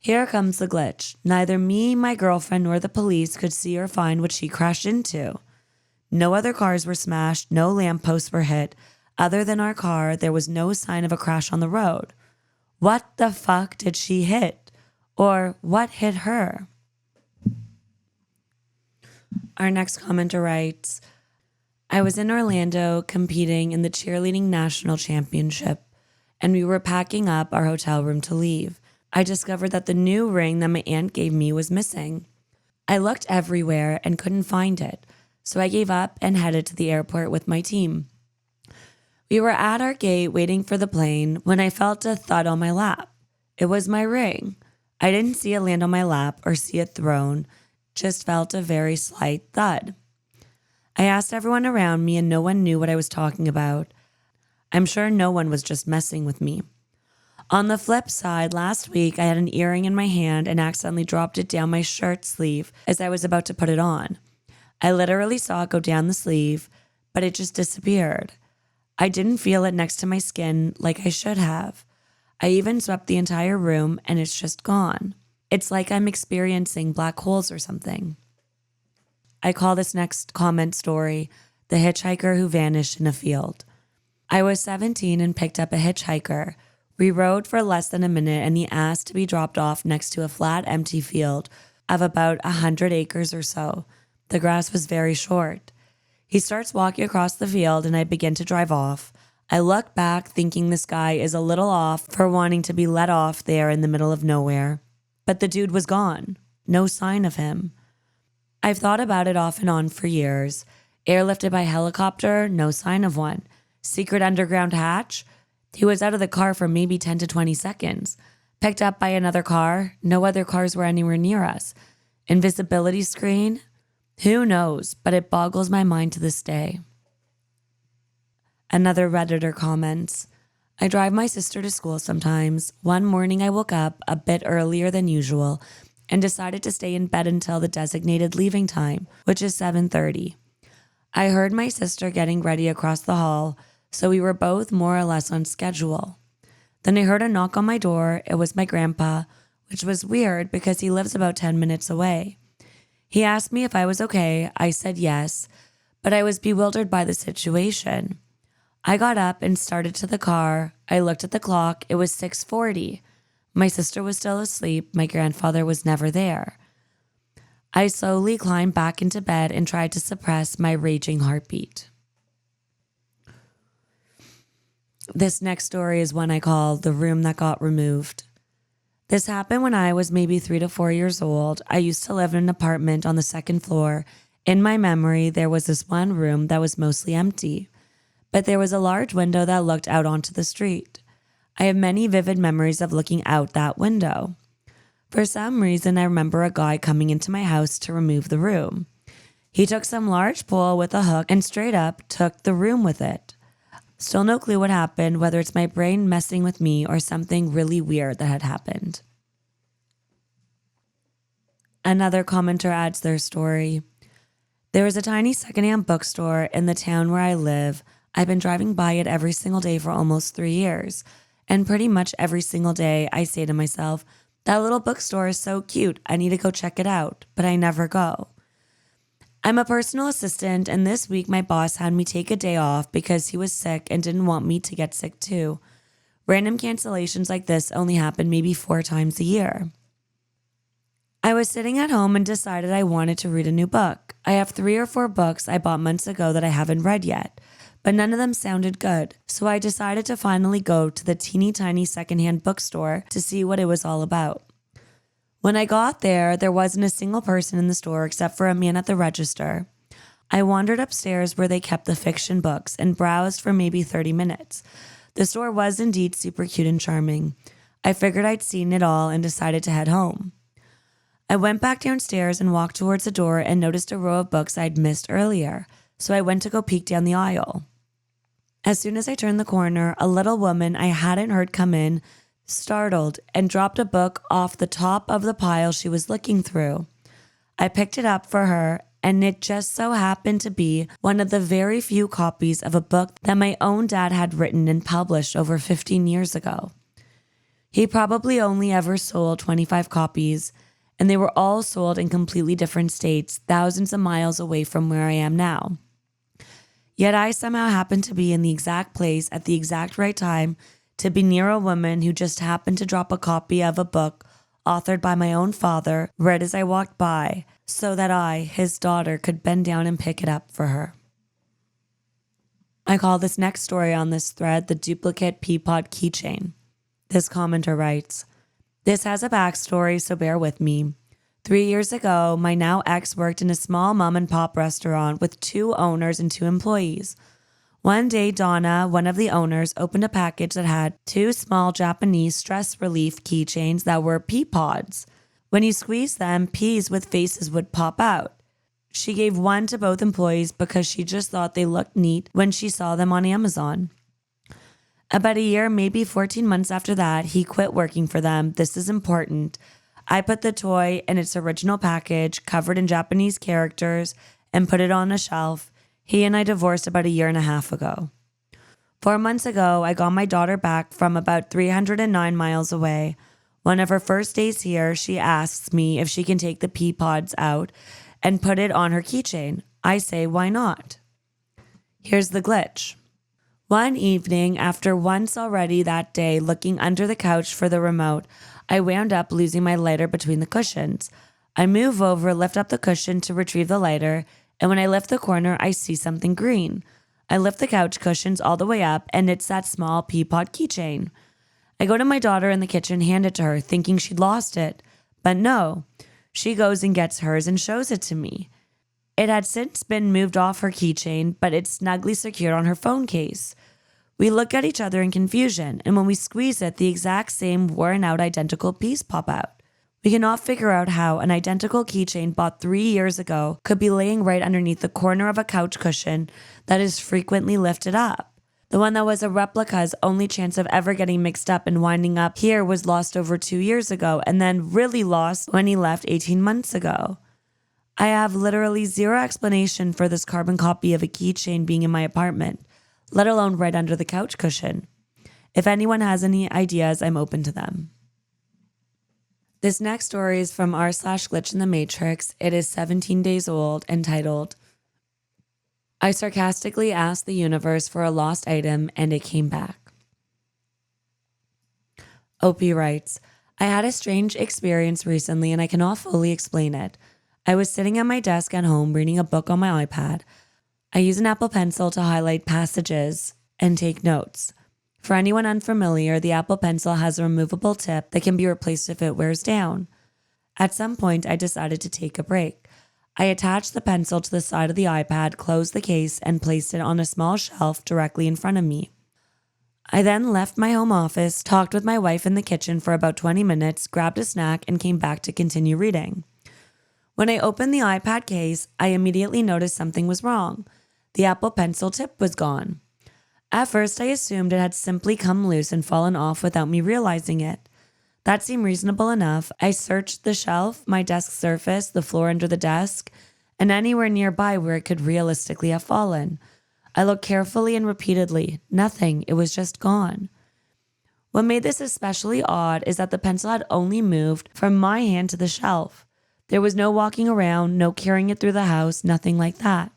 Here comes the glitch. Neither me, my girlfriend, nor the police could see or find what she crashed into. No other cars were smashed, no lampposts were hit. Other than our car, there was no sign of a crash on the road. What the fuck did she hit? Or what hit her? Our next commenter writes, I was in Orlando competing in the cheerleading national championship, and we were packing up our hotel room to leave. I discovered that the new ring that my aunt gave me was missing. I looked everywhere and couldn't find it, so I gave up and headed to the airport with my team. We were at our gate waiting for the plane when I felt a thud on my lap. It was my ring. I didn't see it land on my lap or see it thrown, just felt a very slight thud. I asked everyone around me and no one knew what I was talking about. I'm sure no one was just messing with me. On the flip side, last week I had an earring in my hand and accidentally dropped it down my shirt sleeve as I was about to put it on. I literally saw it go down the sleeve, but it just disappeared. I didn't feel it next to my skin like I should have. I even swept the entire room and it's just gone. It's like I'm experiencing black holes or something. I call this next comment story, The Hitchhiker Who Vanished in a Field. I was 17 and picked up a hitchhiker. We rode for less than a minute and he asked to be dropped off next to a flat, empty field of about 100 acres or so. The grass was very short. He starts walking across the field and I begin to drive off. I look back thinking this guy is a little off for wanting to be let off there in the middle of nowhere. But the dude was gone. No sign of him. I've thought about it off and on for years. Airlifted by helicopter, no sign of one. Secret underground hatch? He was out of the car for maybe 10 to 20 seconds. Picked up by another car? No other cars were anywhere near us. Invisibility screen? Who knows, but it boggles my mind to this day. Another Redditor comments, I drive my sister to school sometimes. One morning I woke up a bit earlier than usual and decided to stay in bed until the designated leaving time, which is 7:30. I heard my sister getting ready across the hall, so we were both more or less on schedule. Then I heard a knock on my door. It was my grandpa, which was weird because he lives about 10 minutes away. He asked me if I was okay. I said yes, but I was bewildered by the situation. I got up and started to the car. I looked at the clock. It was 6:40. My sister was still asleep. My grandfather was never there. I slowly climbed back into bed and tried to suppress my raging heartbeat. This next story is one I call The Room That Got Removed. This happened when I was maybe 3 to 4 years old. I used to live in an apartment on the second floor. In my memory, there was this one room that was mostly empty, but there was a large window that looked out onto the street. I have many vivid memories of looking out that window. For some reason, I remember a guy coming into my house to remove the room. He took some large pole with a hook and straight up took the room with it. Still no clue what happened, whether it's my brain messing with me or something really weird that had happened. Another commenter adds their story. There is a tiny secondhand bookstore in the town where I live. I've been driving by it every single day for almost 3 years. And pretty much every single day I say to myself, that little bookstore is so cute. I need to go check it out, but I never go. I'm a personal assistant, and this week my boss had me take a day off because he was sick and didn't want me to get sick too. Random cancellations like this only happen maybe 4 times a year. I was sitting at home and decided I wanted to read a new book. I have 3 or 4 books I bought months ago that I haven't read yet, but none of them sounded good, so I decided to finally go to the teeny tiny secondhand bookstore to see what it was all about. When I got there wasn't a single person in the store except for a man at the register. I wandered upstairs where they kept the fiction books and browsed for maybe 30 minutes. The store was indeed super cute and charming. I figured I'd seen it all and decided to head home. I went back downstairs and walked towards the door and noticed a row of books I'd missed earlier, so I went to go peek down the aisle. As soon as I turned the corner, a little woman I hadn't heard come in startled and dropped a book off the top of the pile she was looking through. I picked it up for her and it just so happened to be one of the very few copies of a book that my own dad had written and published over 15 years ago. He probably only ever sold 25 copies, and they were all sold in completely different states, thousands of miles away from where I am now. Yet I somehow happened to be in the exact place at the exact right time to be near a woman who just happened to drop a copy of a book authored by my own father right as I walked by, so that I, his daughter, could bend down and pick it up for her. I call this next story on this thread the Duplicate Pea Pod Keychain. This commenter writes, "This has a backstory, so bear with me. 3 years ago, my now ex worked in a small mom and pop restaurant with 2 owners and 2 employees. One day, Donna, one of the owners, opened a package that had 2 small Japanese stress relief keychains that were pea pods. When you squeeze them, peas with faces would pop out. She gave one to both employees because she just thought they looked neat when she saw them on Amazon. About a year, maybe 14 months after that, he quit working for them. This is important. I put the toy in its original package, covered in Japanese characters, and put it on a shelf. He and I divorced about a year and a half ago. 4 months ago, I got my daughter back from about 309 miles away. One of her first days here, she asks me if she can take the pea pods out and put it on her keychain. I say, why not? Here's the glitch. One evening, after once already that day looking under the couch for the remote, I wound up losing my lighter between the cushions. I move over, lift up the cushion to retrieve the lighter, and when I lift the corner, I see something green. I lift the couch cushions all the way up, and it's that small pea pod keychain. I go to my daughter in the kitchen, hand it to her, thinking she'd lost it. But no, she goes and gets hers and shows it to me. It had since been moved off her keychain, but it's snugly secured on her phone case. We look at each other in confusion, and when we squeeze it, the exact same worn-out identical piece pop out. We cannot figure out how an identical keychain bought 3 years ago could be laying right underneath the corner of a couch cushion that is frequently lifted up. The one that was a replica's only chance of ever getting mixed up and winding up here was lost over 2 years ago, and then really lost when he left 18 months ago. I have literally zero explanation for this carbon copy of a keychain being in my apartment, let alone right under the couch cushion. If anyone has any ideas, I'm open to them." This next story is from r/glitch in the matrix. It is 17 days old, entitled, "I sarcastically asked the universe for a lost item and it came back." OP writes, "I had a strange experience recently and I cannot fully explain it. I was sitting at my desk at home reading a book on my iPad. I use an Apple Pencil to highlight passages and take notes. For anyone unfamiliar, the Apple Pencil has a removable tip that can be replaced if it wears down. At some point, I decided to take a break. I attached the pencil to the side of the iPad, closed the case, and placed it on a small shelf directly in front of me. I then left my home office, talked with my wife in the kitchen for about 20 minutes, grabbed a snack, and came back to continue reading. When I opened the iPad case, I immediately noticed something was wrong. The Apple Pencil tip was gone. At first, I assumed it had simply come loose and fallen off without me realizing it. That seemed reasonable enough. I searched the shelf, my desk surface, the floor under the desk, and anywhere nearby where it could realistically have fallen. I looked carefully and repeatedly. Nothing. It was just gone. What made this especially odd is that the pencil had only moved from my hand to the shelf. There was no walking around, no carrying it through the house, nothing like that.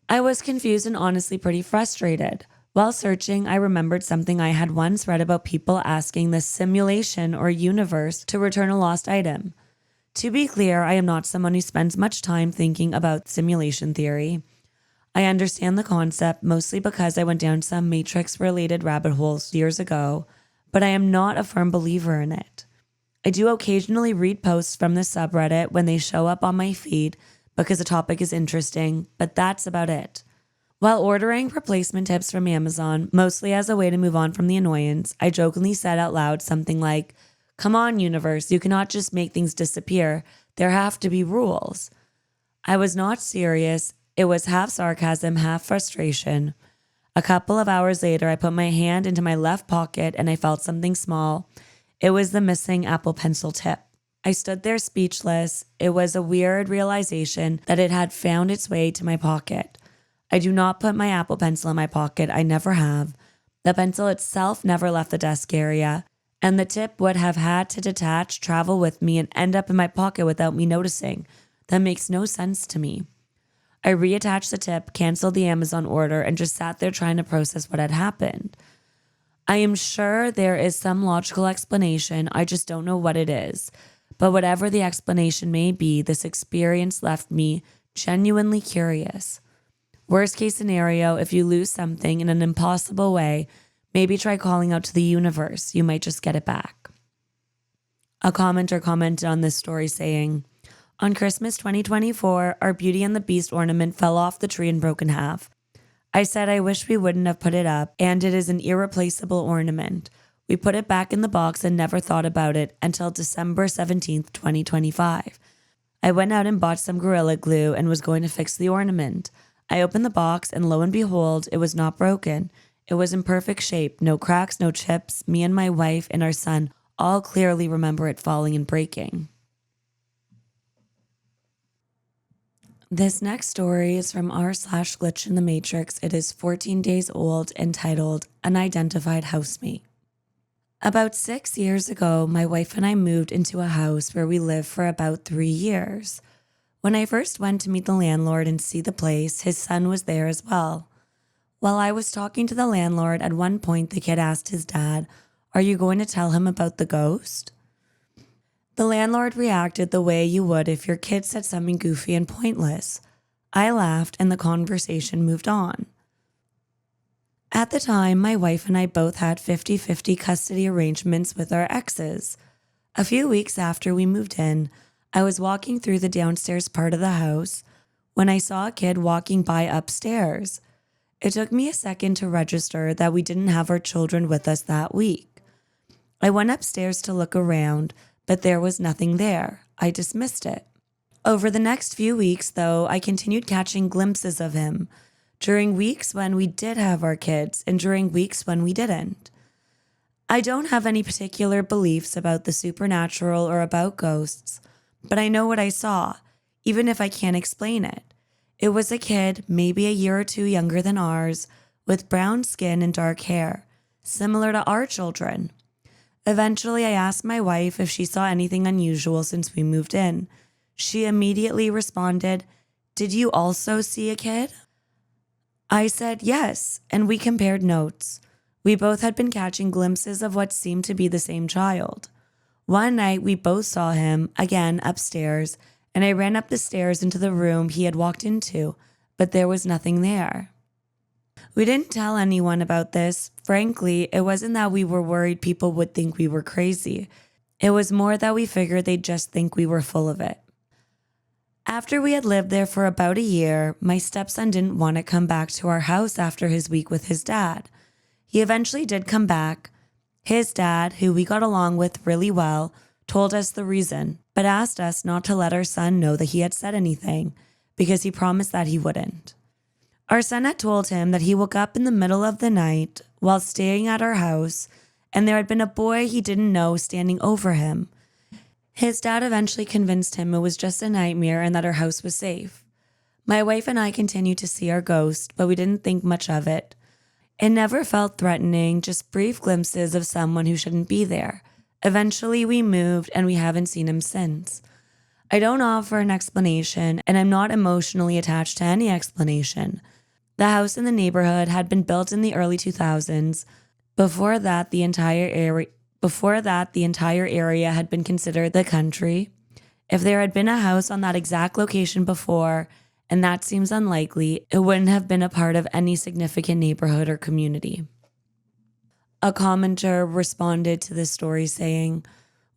I was confused and honestly pretty frustrated. While searching, I remembered something I had once read about people asking the simulation or universe to return a lost item. To be clear, I am not someone who spends much time thinking about simulation theory. I understand the concept mostly because I went down some Matrix-related rabbit holes years ago, but I am not a firm believer in it. I do occasionally read posts from the subreddit when they show up on my feed because the topic is interesting, but that's about it. While ordering replacement tips from Amazon, mostly as a way to move on from the annoyance, I jokingly said out loud something like, "Come on, universe, you cannot just make things disappear. There have to be rules." I was not serious. It was half sarcasm, half frustration. A couple of hours later, I put my hand into my left pocket and I felt something small. It was the missing Apple Pencil tip. I stood there speechless. It was a weird realization that it had found its way to my pocket. I do not put my Apple Pencil in my pocket. I never have. The pencil itself never left the desk area, and the tip would have had to detach, travel with me, and end up in my pocket without me noticing. That makes no sense to me. I reattached the tip, canceled the Amazon order, and just sat there trying to process what had happened. I am sure there is some logical explanation, I just don't know what it is. But whatever the explanation may be, this experience left me genuinely curious. Worst case scenario, if you lose something in an impossible way, maybe try calling out to the universe. You might just get it back. A commenter commented on this story saying, on Christmas 2024, our Beauty and the Beast ornament fell off the tree and broke in half. I said I wish we wouldn't have put it up, and it is an irreplaceable ornament. We put it back in the box and never thought about it until December 17th, 2025. I went out and bought some Gorilla Glue and was going to fix the ornament. I opened the box and lo and behold, it was not broken. It was in perfect shape, no cracks, no chips. Me and my wife and our son all clearly remember it falling and breaking. This next story is from r/glitch in the matrix. It is 14 days old, entitled Unidentified Housemate. About 6 years ago, my wife and I moved into a house where we lived for about 3 years. When I first went to meet the landlord and see the place, his son was there as well. While I was talking to the landlord, at one point the kid asked his dad, "Are you going to tell him about the ghost?" The landlord reacted the way you would if your kid said something goofy and pointless. I laughed and the conversation moved on. At the time, my wife and I both had 50-50 custody arrangements with our exes. A few weeks after we moved in, I was walking through the downstairs part of the house when I saw a kid walking by upstairs. It took me a second to register that we didn't have our children with us that week. I went upstairs to look around, but there was nothing there. I dismissed it. Over the next few weeks, though, I continued catching glimpses of him, during weeks when we did have our kids and during weeks when we didn't. I don't have any particular beliefs about the supernatural or about ghosts, but I know what I saw, even if I can't explain it. It was a kid, maybe a year or two younger than ours, with brown skin and dark hair, similar to our children. Eventually, I asked my wife if she saw anything unusual since we moved in. She immediately responded, "Did you also see a kid?" I said yes, and we compared notes. We both had been catching glimpses of what seemed to be the same child. One night, we both saw him, again upstairs, and I ran up the stairs into the room he had walked into, but there was nothing there. We didn't tell anyone about this. Frankly, it wasn't that we were worried people would think we were crazy. It was more that we figured they'd just think we were full of it. After we had lived there for about a year, my stepson didn't want to come back to our house after his week with his dad. He eventually did come back. His dad, who we got along with really well, told us the reason, but asked us not to let our son know that he had said anything, because he promised that he wouldn't. Our son had told him that he woke up in the middle of the night while staying at our house, and there had been a boy he didn't know standing over him. His dad eventually convinced him it was just a nightmare and that our house was safe. My wife and I continued to see our ghost, but we didn't think much of it. It never felt threatening, just brief glimpses of someone who shouldn't be there. Eventually we moved and we haven't seen him since. I don't offer an explanation, and I'm not emotionally attached to any explanation. The house in the neighborhood had been built in the early 2000s. Before that, the entire area had been considered the country. If there had been a house on that exact location before, and that seems unlikely, it wouldn't have been a part of any significant neighborhood or community. A commenter responded to this story saying,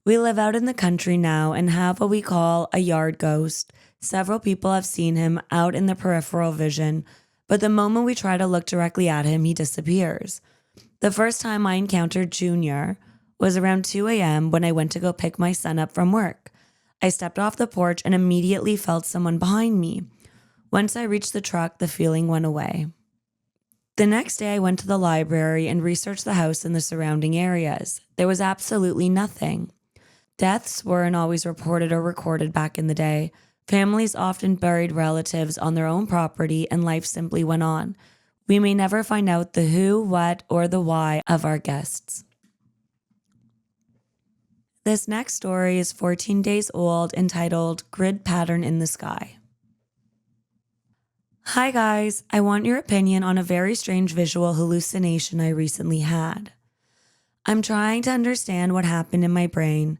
"We live out in the country now and have what we call a yard ghost. Several people have seen him out in the peripheral vision, but the moment we try to look directly at him, he disappears. The first time I encountered Junior was around 2 a.m. when I went to go pick my son up from work. I stepped off the porch and immediately felt someone behind me. Once I reached the truck, the feeling went away. The next day, I went to the library and researched the house and the surrounding areas. There was absolutely nothing. Deaths weren't always reported or recorded back in the day. Families often buried relatives on their own property and life simply went on. We may never find out the who, what, or the why of our guests. This next story is 14 days old, entitled Grid Pattern in the Sky. Hi guys, I want your opinion on a very strange visual hallucination I recently had. I'm trying to understand what happened in my brain.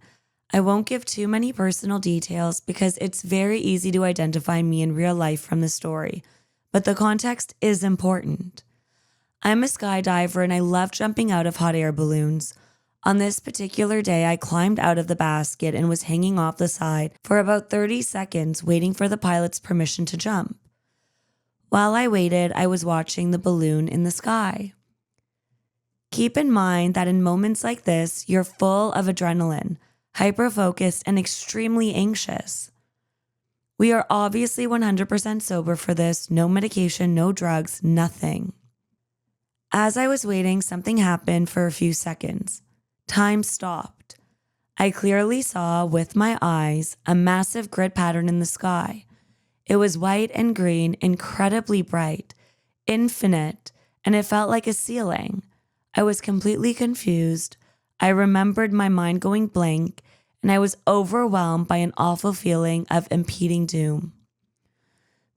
I won't give too many personal details because it's very easy to identify me in real life from the story, but the context is important. I'm a skydiver and I love jumping out of hot air balloons. On this particular day, I climbed out of the basket and was hanging off the side for about 30 seconds waiting for the pilot's permission to jump. While I waited, I was watching the balloon in the sky. Keep in mind that in moments like this, you're full of adrenaline, hyper-focused, and extremely anxious. We are obviously 100% sober for this, no medication, no drugs, nothing. As I was waiting, something happened for a few seconds. Time stopped. I clearly saw, with my eyes, a massive grid pattern in the sky. It was white and green, incredibly bright, infinite, and it felt like a ceiling. I was completely confused. I remembered my mind going blank, and I was overwhelmed by an awful feeling of impending doom.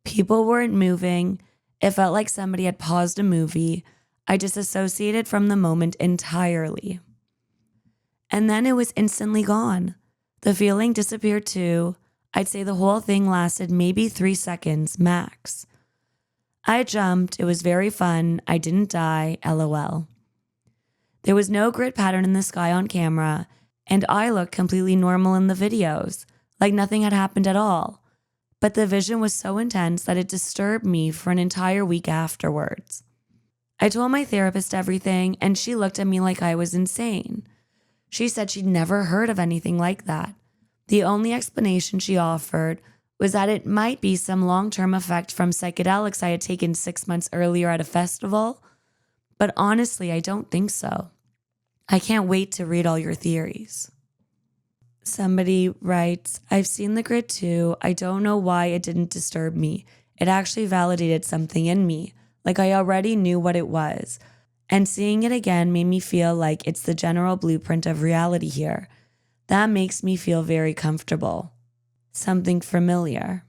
People weren't moving. It felt like somebody had paused a movie. I disassociated from the moment entirely. And then it was instantly gone. The feeling disappeared too. I'd say the whole thing lasted maybe 3 seconds, max. I jumped. It was very fun. I didn't die, LOL. There was no grid pattern in the sky on camera, and I looked completely normal in the videos, like nothing had happened at all. But the vision was so intense that it disturbed me for an entire week afterwards. I told my therapist everything, and she looked at me like I was insane. She said she'd never heard of anything like that. The only explanation she offered was that it might be some long-term effect from psychedelics I had taken 6 months earlier at a festival, but honestly, I don't think so. I can't wait to read all your theories. Somebody writes, I've seen the grid too. I don't know why it didn't disturb me. It actually validated something in me, like I already knew what it was. And seeing it again made me feel like it's the general blueprint of reality here. That makes me feel very comfortable. Something familiar.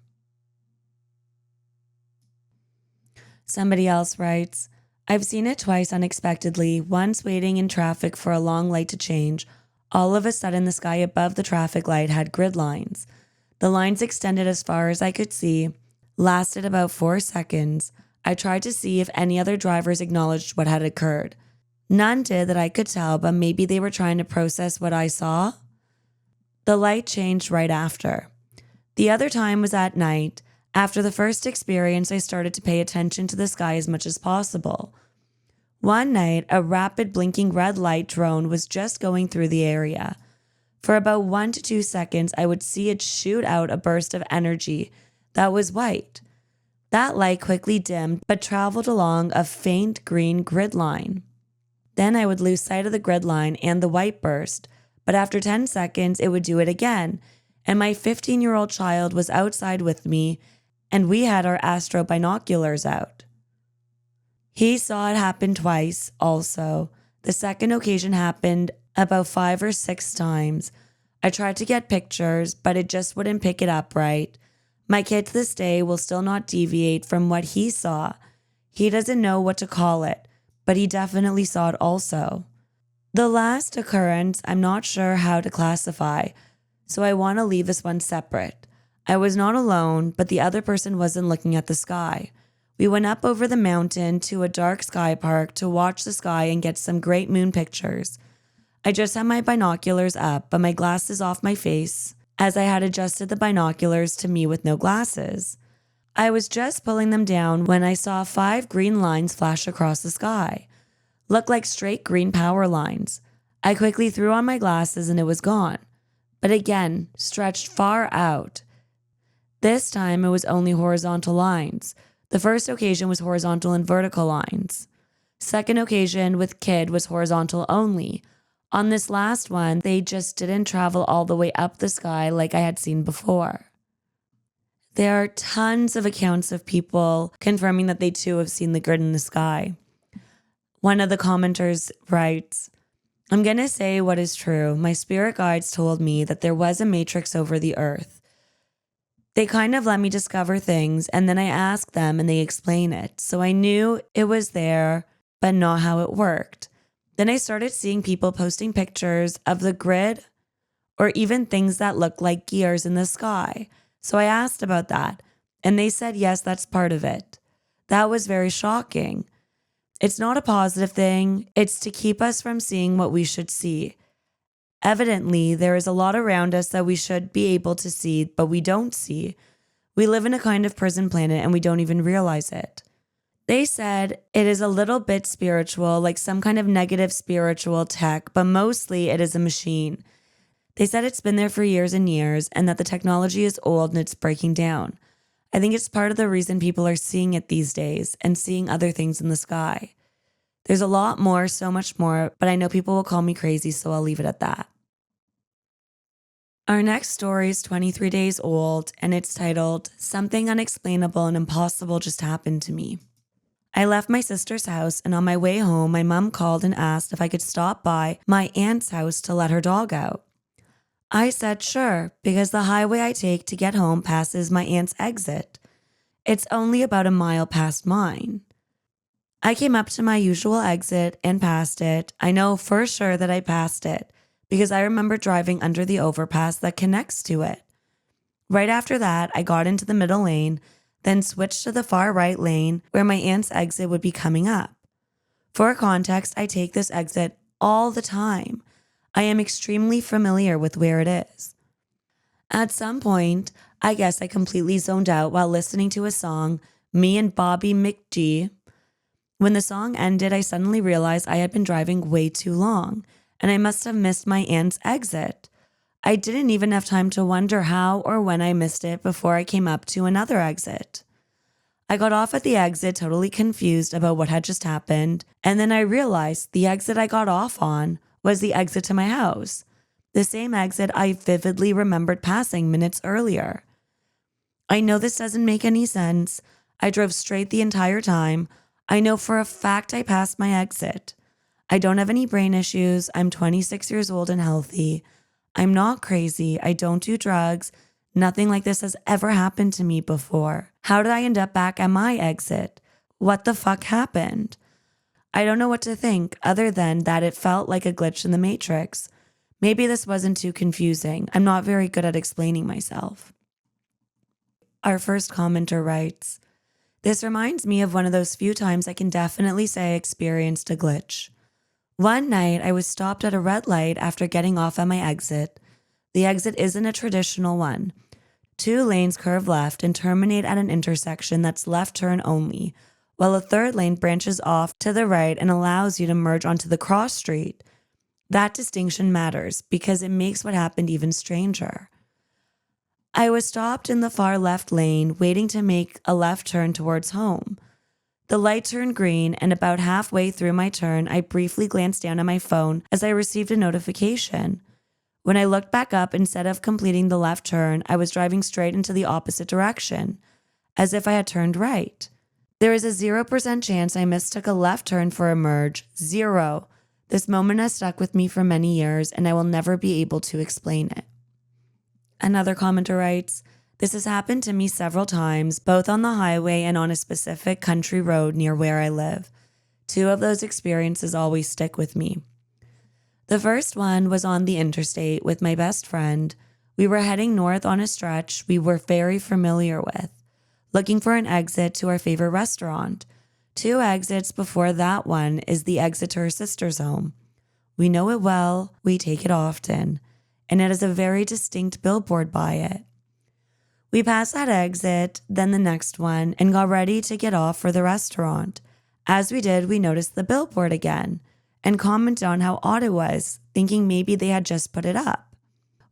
Somebody else writes, I've seen it twice unexpectedly, once waiting in traffic for a long light to change. All of a sudden, the sky above the traffic light had grid lines. The lines extended as far as I could see, lasted about 4 seconds. I tried to see if any other drivers acknowledged what had occurred. None did that I could tell, but maybe they were trying to process what I saw. The light changed right after. The other time was at night. After the first experience, I started to pay attention to the sky as much as possible. One night, a rapid blinking red light drone was just going through the area. For about 1 to 2 seconds, I would see it shoot out a burst of energy that was white. That light quickly dimmed, but traveled along a faint green grid line. Then I would lose sight of the grid line and the white burst, but after 10 seconds, it would do it again, and my 15-year-old child was outside with me, and we had our astro binoculars out. He saw it happen twice, also. The second occasion happened about 5 or 6 times. I tried to get pictures, but it just wouldn't pick it up right. My kid to this day will still not deviate from what he saw. He doesn't know what to call it, but he definitely saw it also. The last occurrence, I'm not sure how to classify, so I want to leave this one separate. I was not alone, but the other person wasn't looking at the sky. We went up over the mountain to a dark sky park to watch the sky and get some great moon pictures. I just had my binoculars up, but my glasses off my face, as I had adjusted the binoculars to me with no glasses. I was just pulling them down when I saw 5 green lines flash across the sky. Looked like straight green power lines. I quickly threw on my glasses and it was gone. But again, stretched far out. This time it was only horizontal lines. The first occasion was horizontal and vertical lines. Second occasion with kid was horizontal only. On this last one, they just didn't travel all the way up the sky like I had seen before. There are tons of accounts of people confirming that they too have seen the grid in the sky. One of the commenters writes, I'm going to say what is true. My spirit guides told me that there was a matrix over the earth. They kind of let me discover things, and then I ask them and they explain it. So I knew it was there, but not how it worked. Then I started seeing people posting pictures of the grid or even things that look like gears in the sky. So I asked about that, and they said, yes, that's part of it. That was very shocking. It's not a positive thing. It's to keep us from seeing what we should see. Evidently, there is a lot around us that we should be able to see, but we don't see. We live in a kind of prison planet and we don't even realize it. They said it is a little bit spiritual, like some kind of negative spiritual tech, but mostly it is a machine. They said it's been there for years and years and that the technology is old and it's breaking down. I think it's part of the reason people are seeing it these days and seeing other things in the sky. There's a lot more, so much more, but I know people will call me crazy, so I'll leave it at that. Our next story is 23 days old, and it's titled, Something Unexplainable and Impossible Just Happened to Me. I left my sister's house, and on my way home, my mom called and asked if I could stop by my aunt's house to let her dog out. I said sure, because the highway I take to get home passes my aunt's exit. It's only about a mile past mine. I came up to my usual exit and passed it. I know for sure that I passed it, because I remember driving under the overpass that connects to it. Right after that, I got into the middle lane, then switched to the far right lane where my aunt's exit would be coming up. For context, I take this exit all the time. I am extremely familiar with where it is. At some point, I guess I completely zoned out while listening to a song, Me and Bobby McGee. When the song ended, I suddenly realized I had been driving way too long, and I must have missed my aunt's exit. I didn't even have time to wonder how or when I missed it before I came up to another exit. I got off at the exit totally confused about what had just happened, and then I realized the exit I got off on was the exit to my house, the same exit I vividly remembered passing minutes earlier. I know this doesn't make any sense. I drove straight the entire time. I know for a fact I passed my exit. I don't have any brain issues. I'm 26 years old and healthy. I'm not crazy. I don't do drugs. Nothing like this has ever happened to me before. How did I end up back at my exit? What the fuck happened? I don't know what to think other than that it felt like a glitch in the Matrix. Maybe this wasn't too confusing. I'm not very good at explaining myself. Our first commenter writes, this reminds me of one of those few times I can definitely say I experienced a glitch. One night, I was stopped at a red light after getting off at my exit. The exit isn't a traditional one. 2 lanes curve left and terminate at an intersection that's left turn only, while a third lane branches off to the right and allows you to merge onto the cross street. That distinction matters because it makes what happened even stranger. I was stopped in the far left lane, waiting to make a left turn towards home. The light turned green, and about halfway through my turn, I briefly glanced down at my phone as I received a notification. When I looked back up, instead of completing the left turn, I was driving straight into the opposite direction, as if I had turned right. There is a 0% chance I mistook a left turn for a merge. 0. This moment has stuck with me for many years, and I will never be able to explain it. Another commenter writes, this has happened to me several times, both on the highway and on a specific country road near where I live. 2 of those experiences always stick with me. The first one was on the interstate with my best friend. We were heading north on a stretch we were very familiar with, looking for an exit to our favorite restaurant. 2 exits before that one is the exit to her sister's home. We know it well, we take it often, and it has a very distinct billboard by it. We passed that exit, then the next one, and got ready to get off for the restaurant. As we did, we noticed the billboard again and commented on how odd it was, thinking maybe they had just put it up.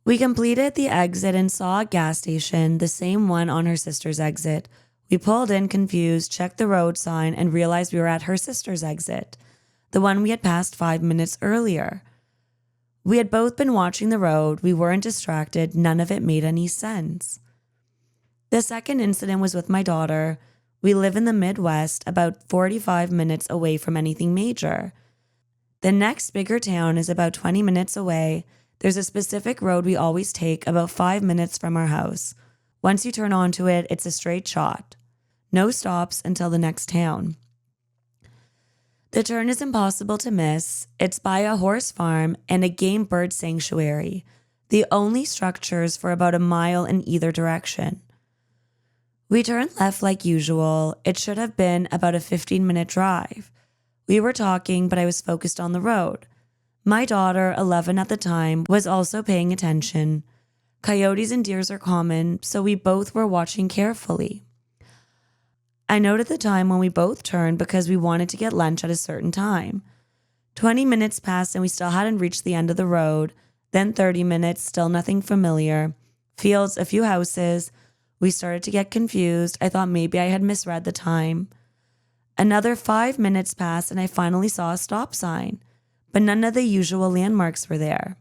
We completed the exit and saw a gas station, the same one on her sister's exit. We pulled in confused, checked the road sign, and realized we were at her sister's exit, the one we had passed 5 minutes earlier. We had both been watching the road. We weren't distracted. None of it made any sense. The second incident was with my daughter. We live in the Midwest, about 45 minutes away from anything major. The next bigger town is about 20 minutes away. There's a specific road we always take about 5 minutes from our house. Once you turn onto it, it's a straight shot. No stops until the next town. The turn is impossible to miss. It's by a horse farm and a game bird sanctuary, the only structures for about a mile in either direction. We turned left like usual. It should have been about a 15-minute drive. We were talking, but I was focused on the road. My daughter, 11 at the time, was also paying attention. Coyotes and deers are common, so we both were watching carefully. I noted the time when we both turned because we wanted to get lunch at a certain time. 20 minutes passed and we still hadn't reached the end of the road. Then 30 minutes, still nothing familiar. Fields, a few houses. We started to get confused. I thought maybe I had misread the time. Another 5 minutes passed and I finally saw a stop sign, but none of the usual landmarks were there.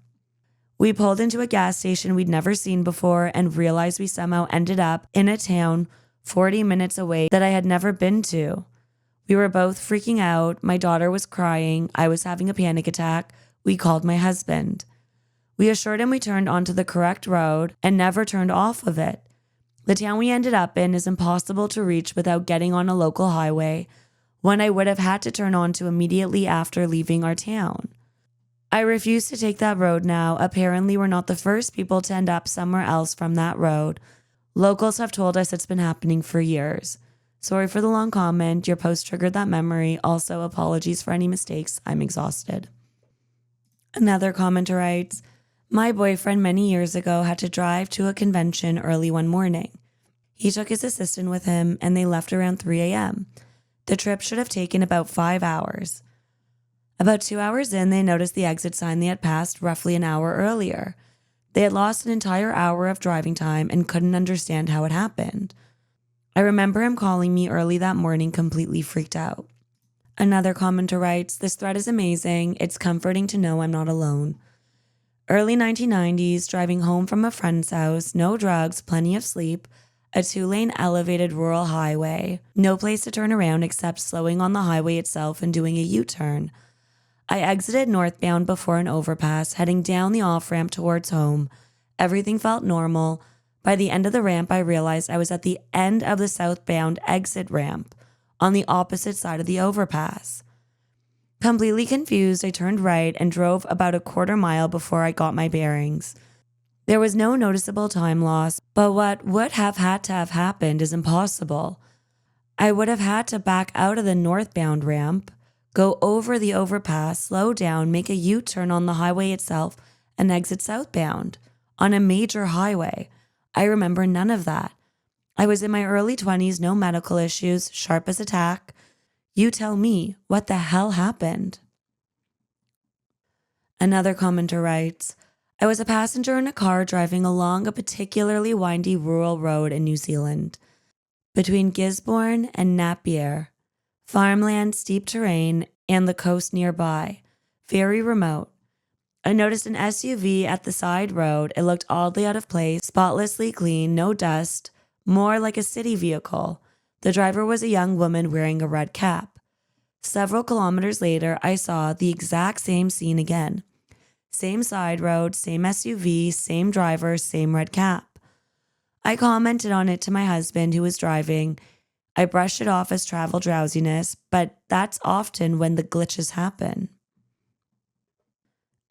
We pulled into a gas station we'd never seen before and realized we somehow ended up in a town 40 minutes away that I had never been to. We were both freaking out. My daughter was crying. I was having a panic attack. We called my husband. We assured him we turned onto the correct road and never turned off of it. The town we ended up in is impossible to reach without getting on a local highway, one I would have had to turn onto immediately after leaving our town. I refuse to take that road now. Apparently, we're not the first people to end up somewhere else from that road. Locals have told us it's been happening for years. Sorry for the long comment. Your post triggered that memory. Also, apologies for any mistakes. I'm exhausted. Another commenter writes, my boyfriend many years ago had to drive to a convention early one morning. He took his assistant with him and they left around 3 a.m. The trip should have taken about 5 hours. About 2 hours in, they noticed the exit sign they had passed roughly an hour earlier. They had lost an entire hour of driving time and couldn't understand how it happened. I remember him calling me early that morning completely freaked out. Another commenter writes, this thread is amazing. It's comforting to know I'm not alone. Early 1990s, driving home from a friend's house, no drugs, plenty of sleep, a 2-lane elevated rural highway, no place to turn around except slowing on the highway itself and doing a U-turn. I exited northbound before an overpass, heading down the off-ramp towards home. Everything felt normal. By the end of the ramp, I realized I was at the end of the southbound exit ramp, on the opposite side of the overpass. Completely confused, I turned right and drove about a quarter mile before I got my bearings. There was no noticeable time loss, but what would have had to have happened is impossible. I would have had to back out of the northbound ramp, go over the overpass, slow down, make a U-turn on the highway itself, and exit southbound, on a major highway. I remember none of that. I was in my early 20s, no medical issues, sharp as a tack. You tell me, what the hell happened? Another commenter writes, I was a passenger in a car driving along a particularly windy rural road in New Zealand, between Gisborne and Napier. Farmland, steep terrain, and the coast nearby. Very remote. I noticed an SUV at the side road. It looked oddly out of place, spotlessly clean, no dust, more like a city vehicle. The driver was a young woman wearing a red cap. Several kilometers later, I saw the exact same scene again. Same side road, same SUV, same driver, same red cap. I commented on it to my husband who was driving. I brushed it off as travel drowsiness, but that's often when the glitches happen.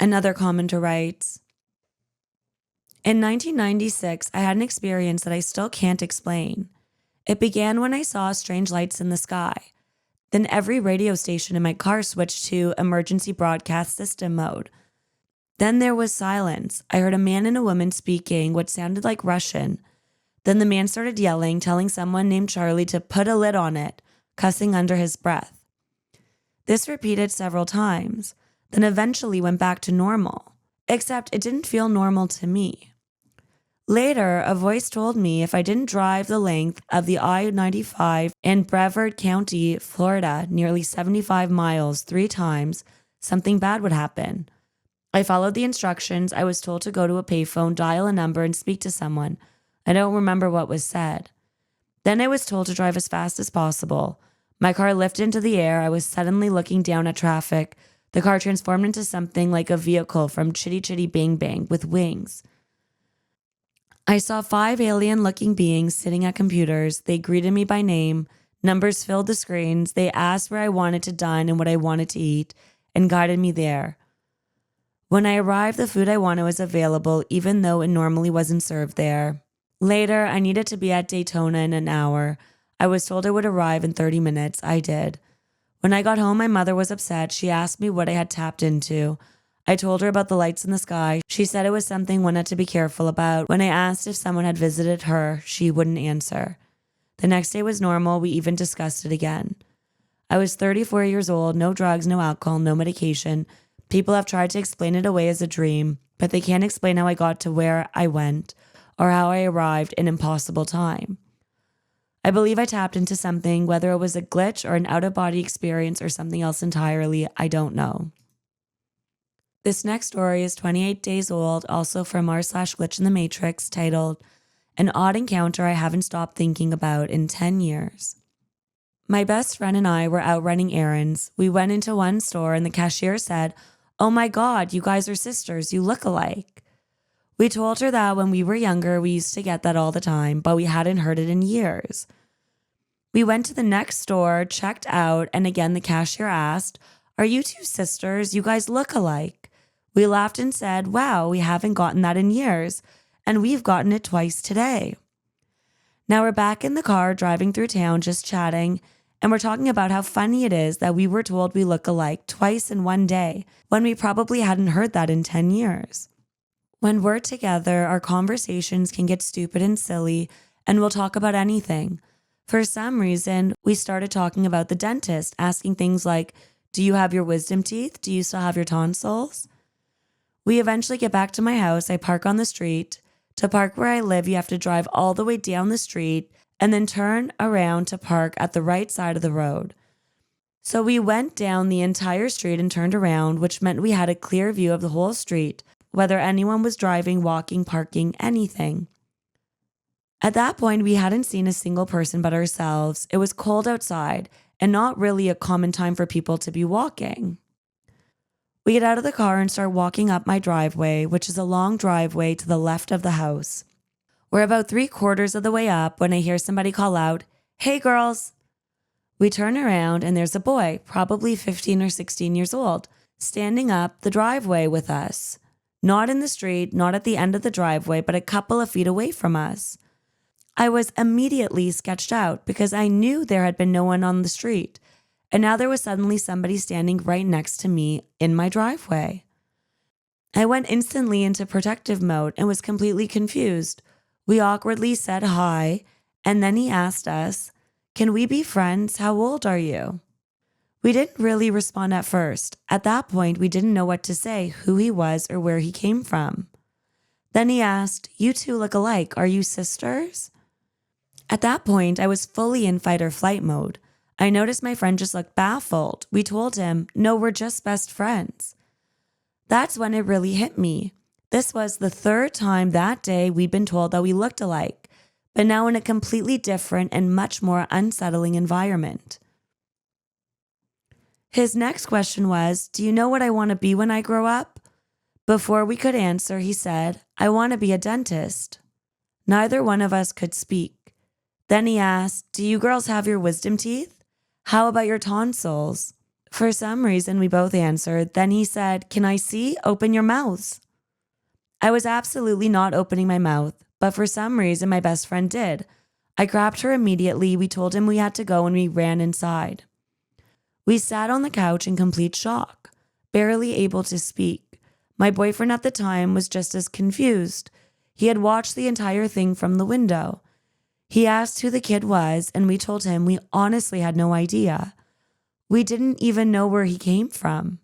Another commenter writes, in 1996, I had an experience that I still can't explain. It began when I saw strange lights in the sky. Then every radio station in my car switched to emergency broadcast system mode. Then there was silence. I heard a man and a woman speaking what sounded like Russian. Then the man started yelling, telling someone named Charlie to put a lid on it, cussing under his breath. This repeated several times, then eventually went back to normal, except it didn't feel normal to me. Later, a voice told me if I didn't drive the length of the I-95 in Brevard County, Florida, nearly 75 miles 3 times, something bad would happen. I followed the instructions. I was told to go to a payphone, dial a number, and speak to someone. I don't remember what was said. Then I was told to drive as fast as possible. My car lifted into the air. I was suddenly looking down at traffic. The car transformed into something like a vehicle from Chitty Chitty Bang Bang with wings. I saw 5 alien-looking beings sitting at computers. They greeted me by name. Numbers filled the screens. They asked where I wanted to dine and what I wanted to eat, and guided me there. When I arrived, the food I wanted was available, even though it normally wasn't served there. Later, I needed to be at Daytona in an hour. I was told I would arrive in 30 minutes. I did. When I got home, my mother was upset. She asked me what I had tapped into. I told her about the lights in the sky. She said it was something one had to be careful about. When I asked if someone had visited her, she wouldn't answer. The next day was normal. We even discussed it again. I was 34 years old, no drugs, no alcohol, no medication. People have tried to explain it away as a dream, but they can't explain how I got to where I went or how I arrived in impossible time. I believe I tapped into something, whether it was a glitch or an out-of-body experience or something else entirely, I don't know. This next story is 28 days old, also from r/glitch in the Matrix, titled, An Odd Encounter I Haven't Stopped Thinking About in 10 Years. My best friend and I were out running errands. We went into one store and the cashier said, "Oh my God, you guys are sisters, you look alike." We told her that when we were younger, we used to get that all the time, but we hadn't heard it in years. We went to the next store, checked out, and again the cashier asked, "Are you two sisters? You guys look alike." We laughed and said, "Wow, we haven't gotten that in years, and we've gotten it twice today." Now we're back in the car driving through town just chatting, and we're talking about how funny it is that we were told we look alike twice in one day when we probably hadn't heard that in 10 years. When we're together, our conversations can get stupid and silly, and we'll talk about anything. For some reason, we started talking about the dentist, asking things like, "Do you have your wisdom teeth? Do you still have your tonsils?" We eventually get back to my house. I park on the street. To park where I live, you have to drive all the way down the street and then turn around to park at the right side of the road. So we went down the entire street and turned around, which meant we had a clear view of the whole street, whether anyone was driving, walking, parking, anything. At that point, we hadn't seen a single person but ourselves. It was cold outside and not really a common time for people to be walking. We get out of the car and start walking up my driveway, which is a long driveway to the left of the house. We're about 3/4 of the way up when I hear somebody call out, "Hey girls." We turn around and there's a boy, probably 15 or 16 years old, standing up the driveway with us. Not in the street, not at the end of the driveway, but a couple of feet away from us. I was immediately sketched out because I knew there had been no one on the street, and now there was suddenly somebody standing right next to me in my driveway. I went instantly into protective mode and was completely confused. We awkwardly said hi, and then he asked us, "Can we be friends? How old are you?" We didn't really respond at first. At that point, we didn't know what to say, who he was, or where he came from. Then he asked, "You two look alike. Are you sisters?" At that point, I was fully in fight or flight mode. I noticed my friend just looked baffled. We told him, "No, we're just best friends." That's when it really hit me. This was the 3rd time that day we'd been told that we looked alike, but now in a completely different and much more unsettling environment. His next question was, "Do you know what I want to be when I grow up?" Before we could answer, he said, "I want to be a dentist." Neither one of us could speak. Then he asked, "Do you girls have your wisdom teeth? How about your tonsils?" For some reason, we both answered. Then he said, "Can I see? Open your mouths." I was absolutely not opening my mouth, but for some reason, my best friend did. I grabbed her immediately. We told him we had to go and we ran inside. We sat on the couch in complete shock, barely able to speak. My boyfriend at the time was just as confused. He had watched the entire thing from the window. He asked who the kid was, and we told him we honestly had no idea. We didn't even know where he came from.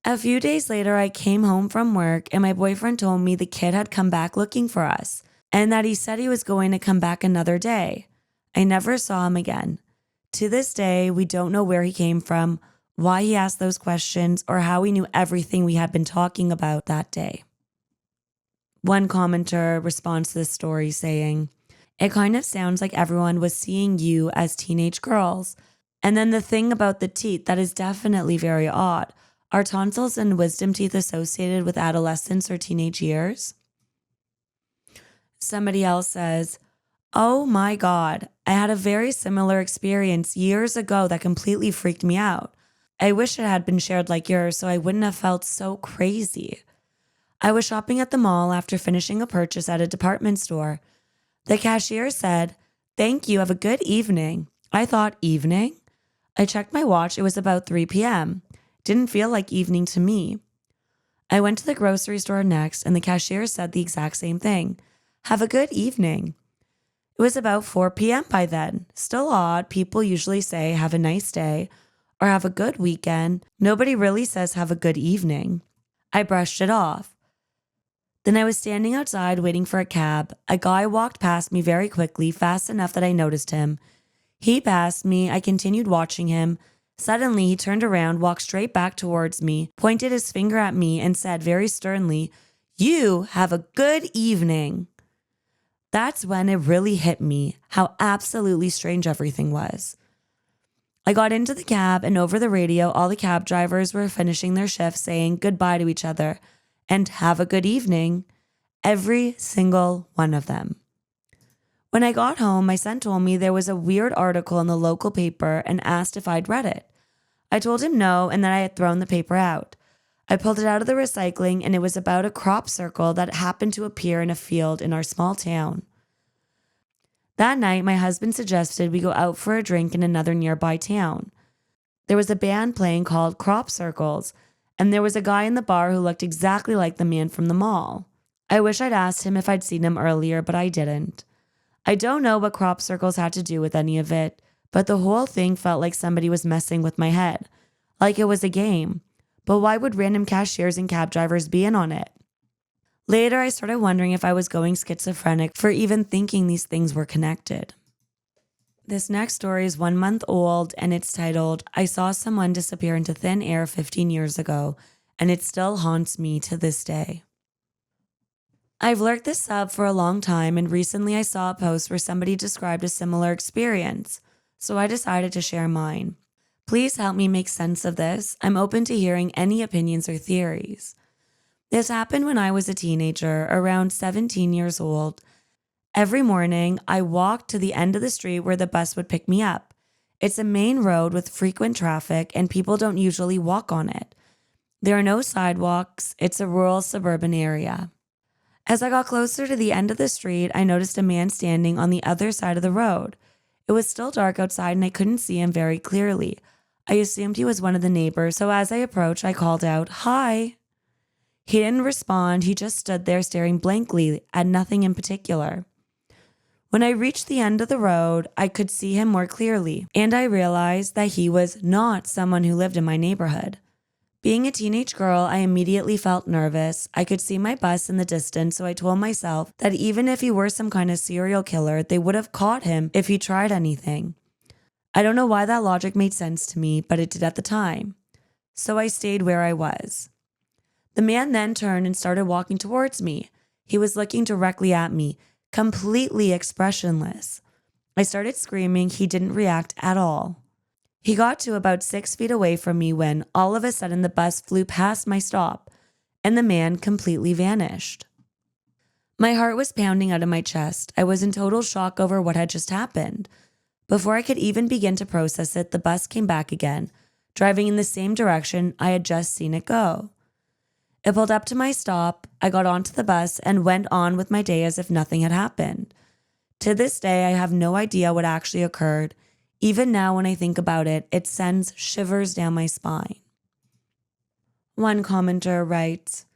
A few days later, I came home from work, and my boyfriend told me the kid had come back looking for us, and that he said he was going to come back another day. I never saw him again. To this day, we don't know where he came from why he asked those questions, or how he knew everything we had been talking about that day. One commenter responds to this story saying, "It kind of sounds like everyone was seeing you as teenage girls. And then the thing about the teeth, that is definitely very odd. Are tonsils and wisdom teeth associated with adolescence or teenage years?" Somebody else says, "Oh my God, I had a very similar experience years ago that completely freaked me out. I wish it had been shared like yours so I wouldn't have felt so crazy. I was shopping at the mall after finishing a purchase at a department store. The cashier said, 'Thank you, have a good evening.' I thought, evening? I checked my watch, it was about 3 p.m. Didn't feel like evening to me. I went to the grocery store next and the cashier said the exact same thing. 'Have a good evening.' It was about 4 p.m. by then. Still odd, people usually say, 'Have a nice day,' or 'Have a good weekend.' Nobody really says, 'Have a good evening.' I brushed it off. Then I was standing outside waiting for a cab. A guy walked past me very quickly, fast enough that I noticed him. He passed me, I continued watching him. Suddenly, he turned around, walked straight back towards me, pointed his finger at me, and said very sternly, 'You have a good evening.' That's when it really hit me how absolutely strange everything was. I got into the cab, and over the radio, all the cab drivers were finishing their shift saying goodbye to each other and 'have a good evening,' every single one of them. When I got home, my son told me there was a weird article in the local paper and asked if I'd read it. I told him no and that I had thrown the paper out. I pulled it out of the recycling and it was about a crop circle that happened to appear in a field in our small town. That night, my husband suggested we go out for a drink in another nearby town. There was a band playing called Crop Circles, and there was a guy in the bar who looked exactly like the man from the mall. I wish I'd asked him if I'd seen him earlier, but I didn't. I don't know what crop circles had to do with any of it, but the whole thing felt like somebody was messing with my head, like it was a game. But why would random cashiers and cab drivers be in on it? Later, I started wondering if I was going schizophrenic for even thinking these things were connected. This next story is 1 month old and it's titled, "I saw someone disappear into thin air 15 years ago, and it still haunts me to this day." I've lurked this sub for a long time, and recently I saw a post where somebody described a similar experience, so I decided to share mine. Please help me make sense of this. I'm open to hearing any opinions or theories. This happened when I was a teenager, around 17 years old. Every morning, I walked to the end of the street where the bus would pick me up. It's a main road with frequent traffic, and people don't usually walk on it. There are no sidewalks. It's a rural suburban area. As I got closer to the end of the street, I noticed a man standing on the other side of the road. It was still dark outside and I couldn't see him very clearly. I assumed he was one of the neighbors, so as I approached, I called out, "Hi." He didn't respond, he just stood there staring blankly at nothing in particular. When I reached the end of the road, I could see him more clearly, and I realized that he was not someone who lived in my neighborhood. Being a teenage girl, I immediately felt nervous. I could see my bus in the distance, so I told myself that even if he were some kind of serial killer, they would have caught him if he tried anything. I don't know why that logic made sense to me, but it did at the time. So I stayed where I was. The man then turned and started walking towards me. He was looking directly at me, completely expressionless. I started screaming. He didn't react at all. He got to about 6 feet away from me when, all of a sudden, the bus flew past my stop, and the man completely vanished. My heart was pounding out of my chest. I was in total shock over what had just happened. Before I could even begin to process it, the bus came back again, driving in the same direction I had just seen it go. It pulled up to my stop, I got onto the bus, and went on with my day as if nothing had happened. To this day, I have no idea what actually occurred. Even now, when I think about it, it sends shivers down my spine. One commenter writes,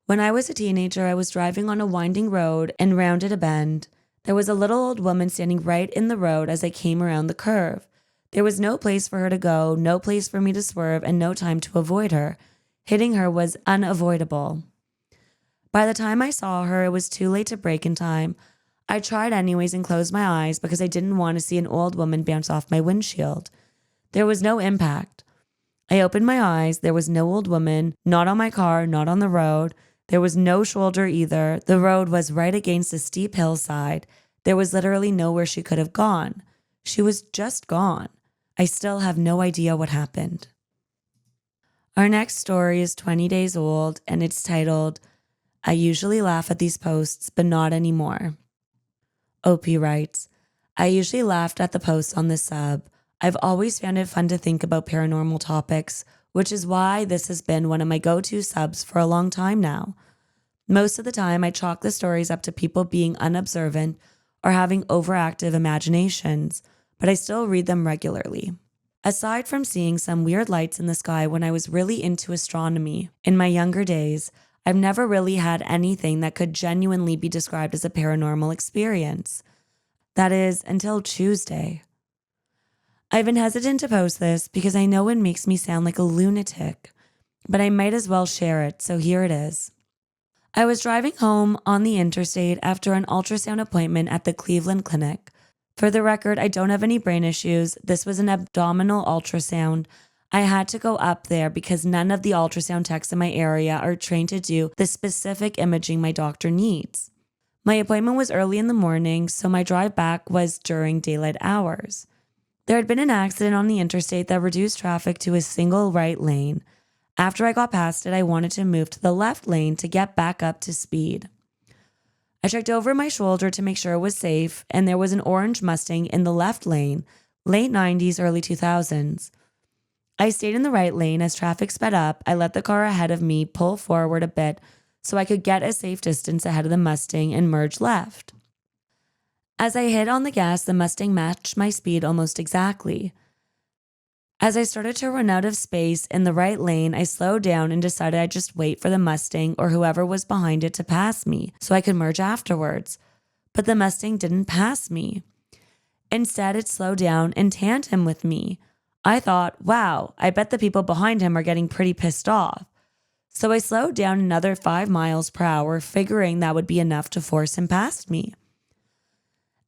"When I was a teenager, I was driving on a winding road and rounded a bend. There was a little old woman standing right in the road as I came around the curve. There was no place for her to go, no place for me to swerve, and no time to avoid her. Hitting her was unavoidable. By the time I saw her, it was too late to brake in time. I tried anyways and closed my eyes because I didn't want to see an old woman bounce off my windshield. There was no impact. I opened my eyes. There was no old woman, not on my car, not on the road. There was no shoulder either. The road was right against a steep hillside. There was literally nowhere she could have gone. She was just gone. I still have no idea what happened. Our next story is 20 days old, and it's titled, I usually laugh at these posts, but not anymore. OP writes, I usually laughed at the posts on this sub. I've always found it fun to think about paranormal topics, which is why this has been one of my go-to subs for a long time now. Most of the time, I chalk the stories up to people being unobservant or having overactive imaginations, but I still read them regularly. Aside from seeing some weird lights in the sky when I was really into astronomy in my younger days, I've never really had anything that could genuinely be described as a paranormal experience. That is, until Tuesday. I've been hesitant to post this because I know it makes me sound like a lunatic, but I might as well share it, so here it is. I was driving home on the interstate after an ultrasound appointment at the Cleveland Clinic. For the record, I don't have any brain issues. This was an abdominal ultrasound. I had to go up there because none of the ultrasound techs in my area are trained to do the specific imaging my doctor needs. My appointment was early in the morning, so my drive back was during daylight hours. There had been an accident on the interstate that reduced traffic to a single right lane. After I got past it, I wanted to move to the left lane to get back up to speed. I checked over my shoulder to make sure it was safe, and there was an orange Mustang in the left lane, late 90s, early 2000s. I stayed in the right lane. As traffic sped up, I let the car ahead of me pull forward a bit so I could get a safe distance ahead of the Mustang and merge left. As I hit on the gas, the Mustang matched my speed almost exactly. As I started to run out of space in the right lane, I slowed down and decided I'd just wait for the Mustang or whoever was behind it to pass me so I could merge afterwards. But the Mustang didn't pass me. Instead, it slowed down in tandem with me. I thought, wow, I bet the people behind him are getting pretty pissed off. So I slowed down another 5 miles per hour, figuring that would be enough to force him past me.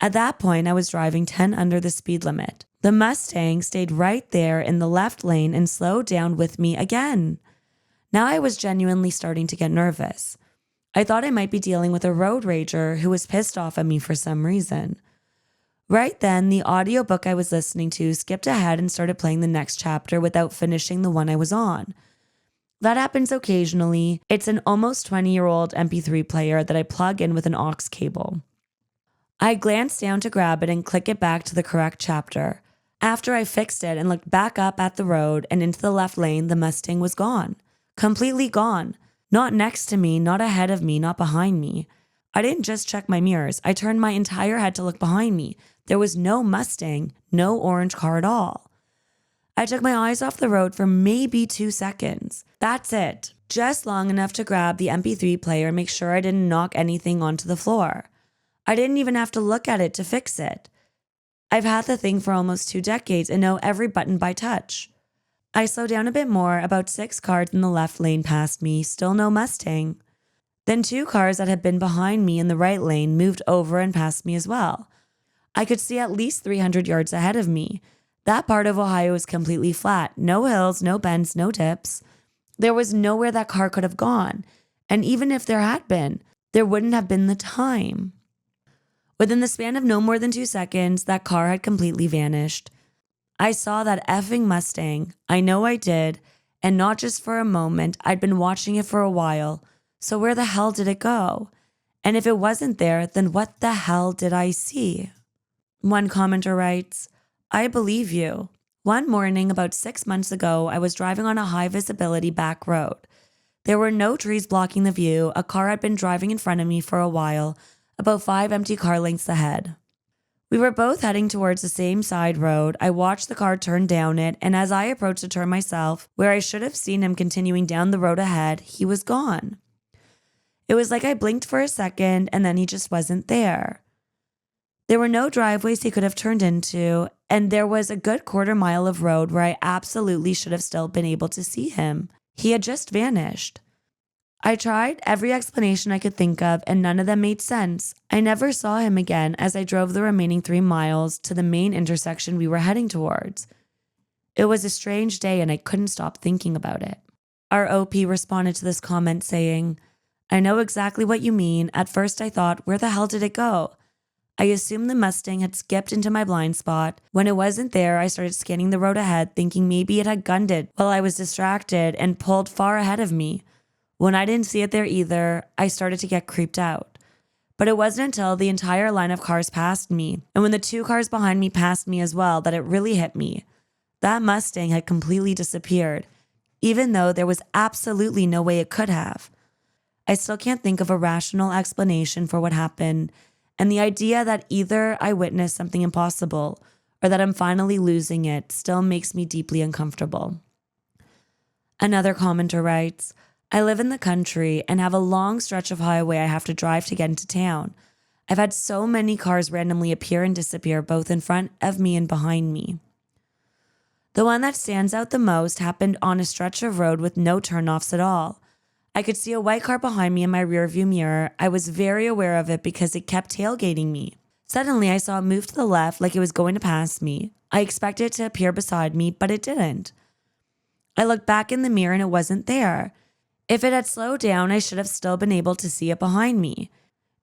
At that point, I was driving 10 under the speed limit. The Mustang stayed right there in the left lane and slowed down with me again. Now I was genuinely starting to get nervous. I thought I might be dealing with a road rager who was pissed off at me for some reason. Right then, the audiobook I was listening to skipped ahead and started playing the next chapter without finishing the one I was on. That happens occasionally. It's an almost 20-year-old MP3 player that I plug in with an aux cable. I glanced down to grab it and click it back to the correct chapter. After I fixed it and looked back up at the road and into the left lane, the Mustang was gone. Completely gone. Not next to me, not ahead of me, not behind me. I didn't just check my mirrors. I turned my entire head to look behind me. There was no Mustang, no orange car at all. I took my eyes off the road for maybe 2 seconds. That's it. Just long enough to grab the MP3 player and make sure I didn't knock anything onto the floor. I didn't even have to look at it to fix it. I've had the thing for almost 2 decades and know every button by touch. I slowed down a bit more, about 6 cars in the left lane passed me, still no Mustang. Then 2 cars that had been behind me in the right lane moved over and passed me as well. I could see at least 300 yards ahead of me. That part of Ohio is completely flat. No hills, no bends, no tips. There was nowhere that car could have gone. And even if there had been, there wouldn't have been the time. Within the span of no more than 2 seconds, that car had completely vanished. I saw that effing Mustang. I know I did. And not just for a moment. I'd been watching it for a while. So where the hell did it go? And if it wasn't there, then what the hell did I see? One commenter writes, I believe you. One morning about 6 months ago, I was driving on a high visibility back road. There were no trees blocking the view. A car had been driving in front of me for a while, about 5 empty car lengths ahead. We were both heading towards the same side road. I watched the car turn down it, and as I approached the turn myself, where I should have seen him continuing down the road ahead, he was gone. It was like I blinked for a second, and then he just wasn't there. There were no driveways he could have turned into, and there was a good quarter mile of road where I absolutely should have still been able to see him. He had just vanished. I tried every explanation I could think of, and none of them made sense. I never saw him again as I drove the remaining 3 miles to the main intersection we were heading towards. It was a strange day and I couldn't stop thinking about it. Our OP responded to this comment saying, I know exactly what you mean. At first I thought, where the hell did it go? I assumed the Mustang had skipped into my blind spot. When it wasn't there, I started scanning the road ahead, thinking maybe it had gunned it while I was distracted and pulled far ahead of me. When I didn't see it there either, I started to get creeped out. But it wasn't until the entire line of cars passed me, and when the 2 cars behind me passed me as well, that it really hit me. That Mustang had completely disappeared, even though there was absolutely no way it could have. I still can't think of a rational explanation for what happened, and the idea that either I witnessed something impossible or that I'm finally losing it still makes me deeply uncomfortable. Another commenter writes, I live in the country and have a long stretch of highway I have to drive to get into town. I've had so many cars randomly appear and disappear both in front of me and behind me. The one that stands out the most happened on a stretch of road with no turnoffs at all. I could see a white car behind me in my rearview mirror. I was very aware of it because it kept tailgating me. Suddenly, I saw it move to the left like it was going to pass me. I expected it to appear beside me, but it didn't. I looked back in the mirror and it wasn't there. If it had slowed down, I should have still been able to see it behind me.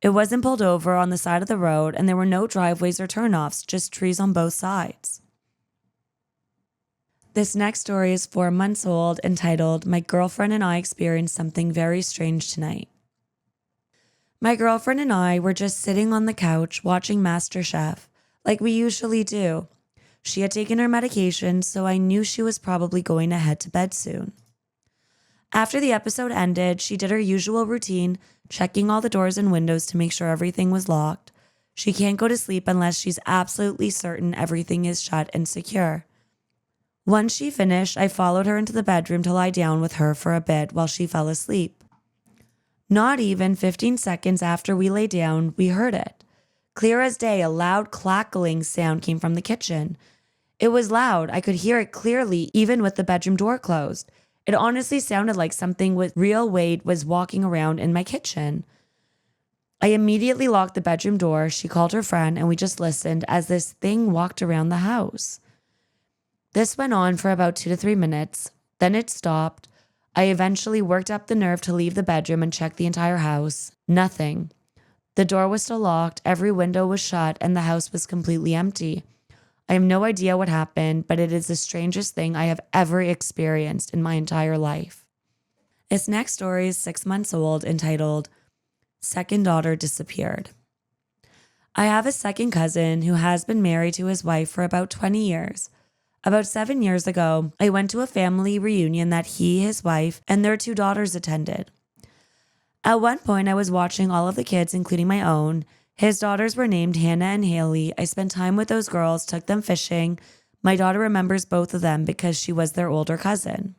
It wasn't pulled over on the side of the road, and there were no driveways or turnoffs, just trees on both sides. This next story is 4 months old, entitled, My Girlfriend and I Experienced Something Very Strange Tonight. My girlfriend and I were just sitting on the couch watching MasterChef, like we usually do. She had taken her medication, so I knew she was probably going to head to bed soon. After the episode ended, she did her usual routine, checking all the doors and windows to make sure everything was locked. She can't go to sleep unless she's absolutely certain everything is shut and secure. Once she finished, I followed her into the bedroom to lie down with her for a bit while she fell asleep. Not even 15 seconds after we lay down, we heard it. Clear as day, a loud clackling sound came from the kitchen. It was loud. I could hear it clearly, even with the bedroom door closed. It honestly sounded like something with real weight was walking around in my kitchen. I immediately locked the bedroom door. She called her friend, and we just listened as this thing walked around the house. This went on for about 2 to 3 minutes. Then it stopped. I eventually worked up the nerve to leave the bedroom and check the entire house. Nothing. The door was still locked, every window was shut, and the house was completely empty. I have no idea what happened, but it is the strangest thing I have ever experienced in my entire life. This next story is 6 months old, entitled, Second Daughter Disappeared. I have a second cousin who has been married to his wife for about 20 years. About 7 years ago, I went to a family reunion that he, his wife, and their 2 daughters attended. At one point, I was watching all of the kids, including my own. His daughters were named Hannah and Haley. I spent time with those girls, took them fishing. My daughter remembers both of them because she was their older cousin.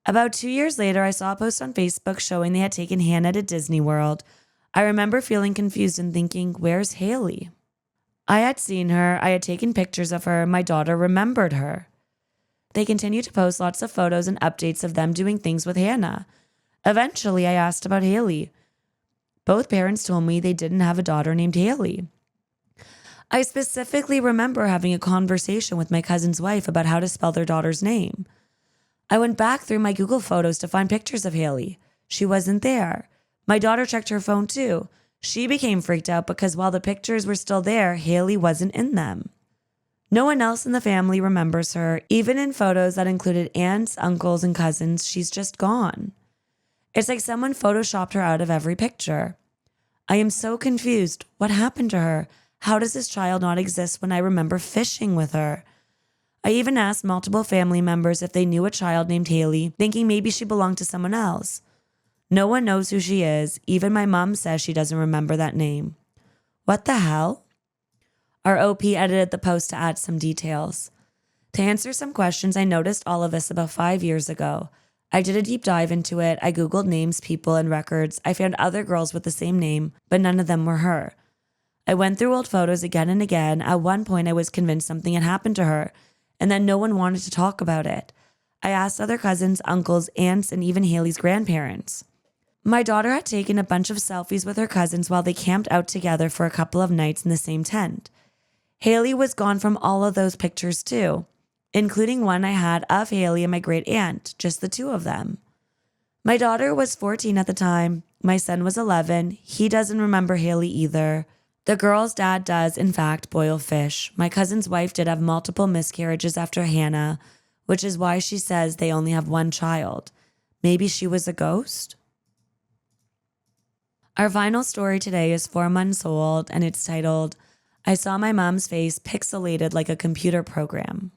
About 2 years later, I saw a post on Facebook showing they had taken Hannah to Disney World. I remember feeling confused and thinking, where's Haley? I had seen her, I had taken pictures of her, my daughter remembered her. They continued to post lots of photos and updates of them doing things with Hannah. Eventually, I asked about Haley. Both parents told me they didn't have a daughter named Haley. I specifically remember having a conversation with my cousin's wife about how to spell their daughter's name. I went back through my Google photos to find pictures of Haley. She wasn't there. My daughter checked her phone too. She became freaked out because while the pictures were still there, Haley wasn't in them. No one else in the family remembers her. Even in photos that included aunts, uncles, and cousins, she's just gone. It's like someone photoshopped her out of every picture. I am so confused. What happened to her? How does this child not exist when I remember fishing with her? I even asked multiple family members if they knew a child named Haley, thinking maybe she belonged to someone else. No one knows who she is. Even my mom says she doesn't remember that name. What the hell? Our OP edited the post to add some details. To answer some questions, I noticed all of this about 5 years ago. I did a deep dive into it. I Googled names, people, and records. I found other girls with the same name, but none of them were her. I went through old photos again and again. At one point, I was convinced something had happened to her, and that no one wanted to talk about it. I asked other cousins, uncles, aunts, and even Haley's grandparents. My daughter had taken a bunch of selfies with her cousins while they camped out together for a couple of nights in the same tent. Haley was gone from all of those pictures too. including one I had of Haley and my great aunt, just the two of them. My daughter was 14 at the time. My son was 11. He doesn't remember Haley either. The girl's dad does, in fact, boil fish. My cousin's wife did have multiple miscarriages after Hannah, which is why she says they only have one child. Maybe she was a ghost? Our final story today is 4 months old, and it's titled, I Saw My Mom's Face Pixelated Like a Computer Program.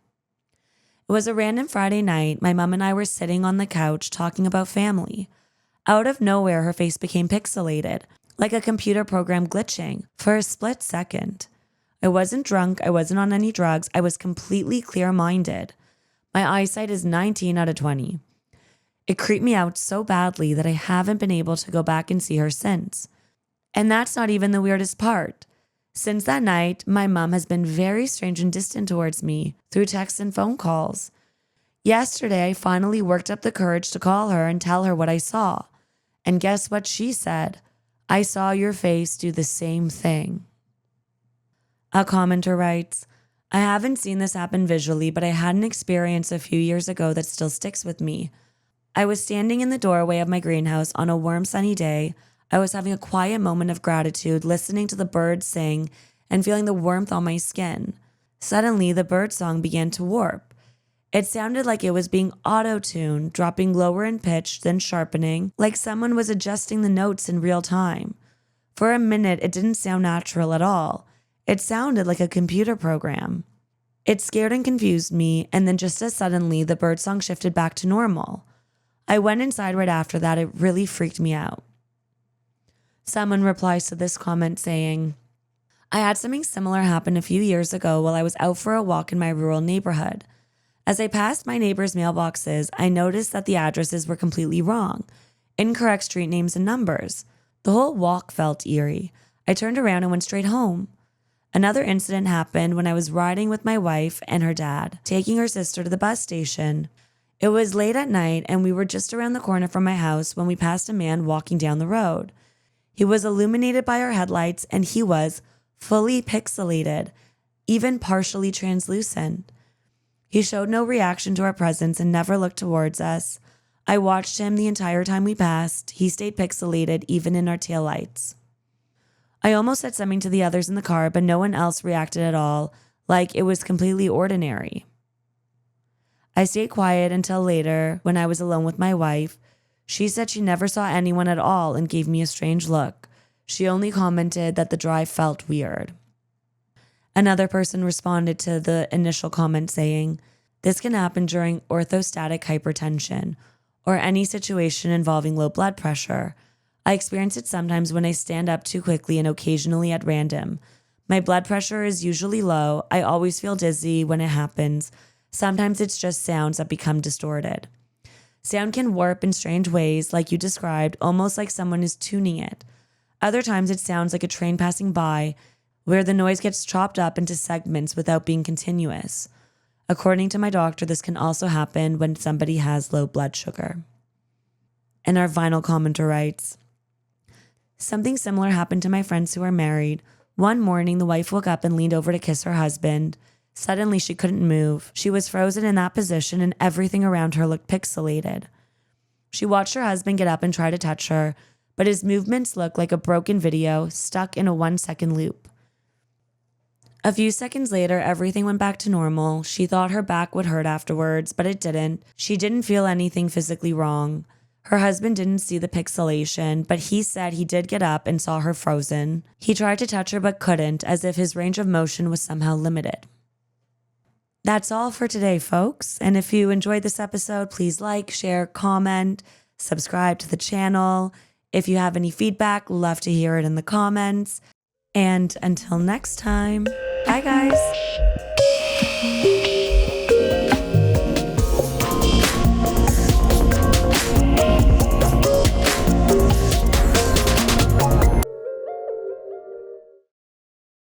It was a random Friday night. My mom and I were sitting on the couch talking about family. Out of nowhere, her face became pixelated, like a computer program glitching, for a split second. I wasn't drunk. I wasn't on any drugs. I was completely clear-minded. My eyesight is 19 out of 20. It creeped me out so badly that I haven't been able to go back and see her since. And that's not even the weirdest part. Since that night, my mom has been very strange and distant towards me through texts and phone calls. Yesterday, I finally worked up the courage to call her and tell her what I saw. And guess what she said? I saw your face do the same thing. A commenter writes, I haven't seen this happen visually, but I had an experience a few years ago that still sticks with me. I was standing in the doorway of my greenhouse on a warm sunny day. I was having a quiet moment of gratitude, listening to the birds sing and feeling the warmth on my skin. Suddenly, the bird song began to warp. It sounded like it was being auto-tuned, dropping lower in pitch, then sharpening, like someone was adjusting the notes in real time. For a minute, it didn't sound natural at all. It sounded like a computer program. It scared and confused me, and then just as suddenly, the bird song shifted back to normal. I went inside right after that. It really freaked me out. Someone replies to this comment saying, I had something similar happen a few years ago while I was out for a walk in my rural neighborhood. As I passed my neighbors' mailboxes, I noticed that the addresses were completely wrong, incorrect street names and numbers. The whole walk felt eerie. I turned around and went straight home. Another incident happened when I was riding with my wife and her dad, taking her sister to the bus station. It was late at night and we were just around the corner from my house when we passed a man walking down the road. He was illuminated by our headlights and he was fully pixelated, even partially translucent. He showed no reaction to our presence and never looked towards us. I watched him the entire time we passed. He stayed pixelated even in our taillights. I almost said something to the others in the car, but no one else reacted at all, like it was completely ordinary. I stayed quiet until later when I was alone with my wife. She said she never saw anyone at all and gave me a strange look. She only commented that the drive felt weird. Another person responded to the initial comment saying, this can happen during orthostatic hypertension or any situation involving low blood pressure. I experience it sometimes when I stand up too quickly and occasionally at random. My blood pressure is usually low. I always feel dizzy when it happens. Sometimes it's just sounds that become distorted. Sound can warp in strange ways, like you described, almost like someone is tuning it. Other times it sounds like a train passing by, where the noise gets chopped up into segments without being continuous. According to my doctor, this can also happen when somebody has low blood sugar. And our final commenter writes, something similar happened to my friends who are married. One morning, the wife woke up and leaned over to kiss her husband. Suddenly, she couldn't move. She was frozen in that position and everything around her looked pixelated. She watched her husband get up and try to touch her, but his movements looked like a broken video stuck in a 1-second loop. A few seconds later, everything went back to normal. She thought her back would hurt afterwards, but it didn't. She didn't feel anything physically wrong. Her husband didn't see the pixelation, but he said he did get up and saw her frozen. He tried to touch her but couldn't, as if his range of motion was somehow limited. That's all for today, folks. And if you enjoyed this episode, please like, share, comment, subscribe to the channel. If you have any feedback, love to hear it in the comments. And until next time, bye guys.